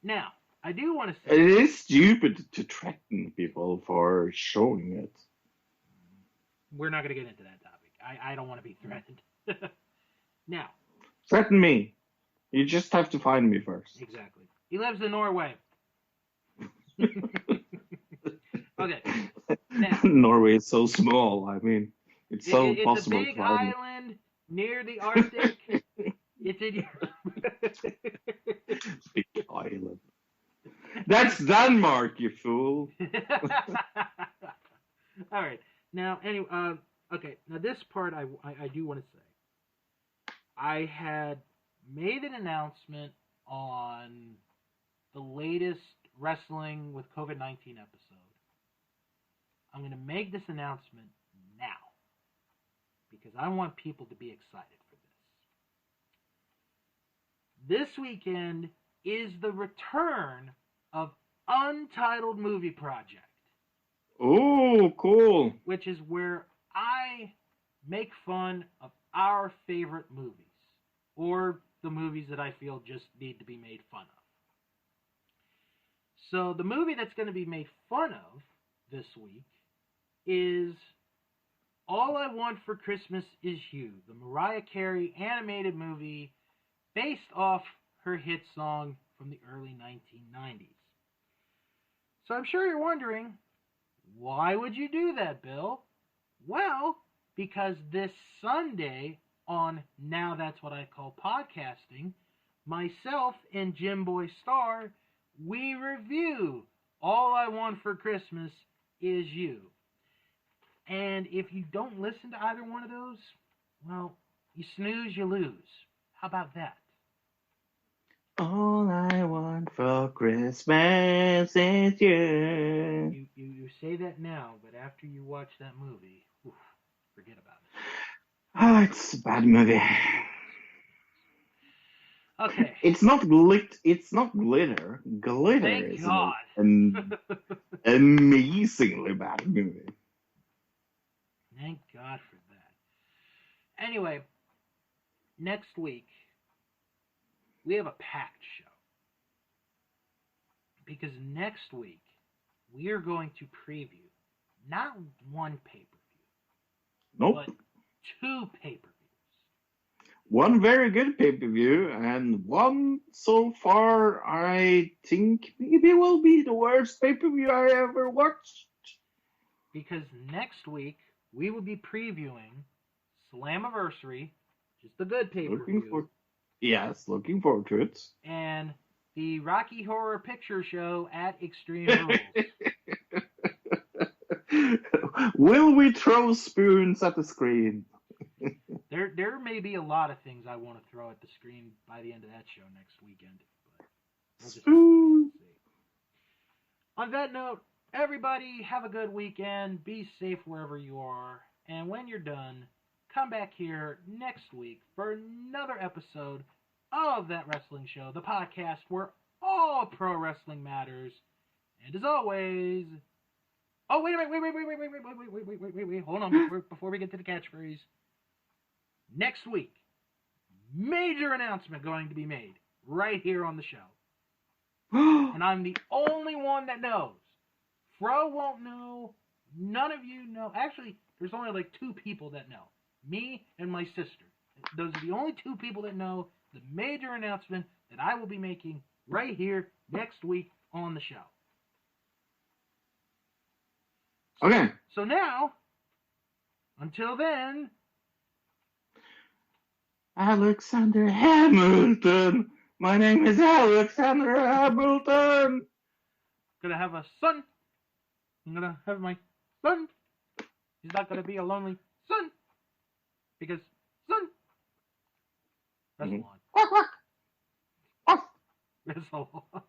Now, I do want to say... It is stupid to threaten people for showing it. We're not going to get into that topic. I don't want to be threatened. Now. Threaten me. You just have to find me first. Exactly. He lives in Norway. Okay. Now, Norway is so small. I mean, it's so possible. It's a big island near the Arctic. It's in Europe. Big island. That's Denmark, you fool. All right. Now, anyway, okay. Now, this part I do want to say. I had made an announcement on the latest Wrestling with COVID-19 episode. I'm going to make this announcement now because I want people to be excited for this. this weekend is the return of Untitled Movie Project. Oh, cool. Which is where I make fun of our favorite movies. Or the movies that I feel just need to be made fun of. So the movie that's going to be made fun of this week is All I Want for Christmas Is You, the Mariah Carey animated movie based off her hit song from the early 1990s. So I'm sure you're wondering, why would you do that, Bill? Well, because this Sunday on Now That's What I Call Podcasting, myself and Jim Boy Star, we review All I Want for Christmas Is You. And if you don't listen to either one of those, well, you snooze, you lose. How about that? All I want for Christmas is you. You say that now, but after you watch that movie, forget about it. Oh, it's a bad movie. Okay. It's not glitter. Glitter Thank is God. an amazingly bad movie. Thank God for that. Anyway, next week, we have a packed show. Because next week, we are going to preview not one pay-per-view, Nope. but 2 pay-per-views. One very good pay-per-view, and one so far I think maybe will be the worst pay-per-view I ever watched. Because next week, we will be previewing Slammiversary, which is the good pay-per-view. Looking forward to it. And the Rocky Horror Picture Show at Extreme Rules. Will we throw spoons at the screen? There may be a lot of things I want to throw at the screen by the end of that show next weekend. But we'll just see. On that note, everybody have a good weekend. Be safe wherever you are. And when you're done, come back here next week for another episode of That Wrestling Show, the podcast where all pro wrestling matters. And as always... Oh, wait, hold on, before we get to the catchphrase. Next week, major announcement going to be made right here on the show. And I'm the only one that knows. Fro won't know. None of you know. Actually, there's only like 2 people that know. Me and my sister. Those are the only 2 people that know the major announcement that I will be making right here next week on the show. Okay. So now, until then... Alexander Hamilton! My name is Alexander Hamilton! Gonna have a son. I'm gonna have my son. He's not gonna be a lonely son. Because son. That's a lot. That's a lot.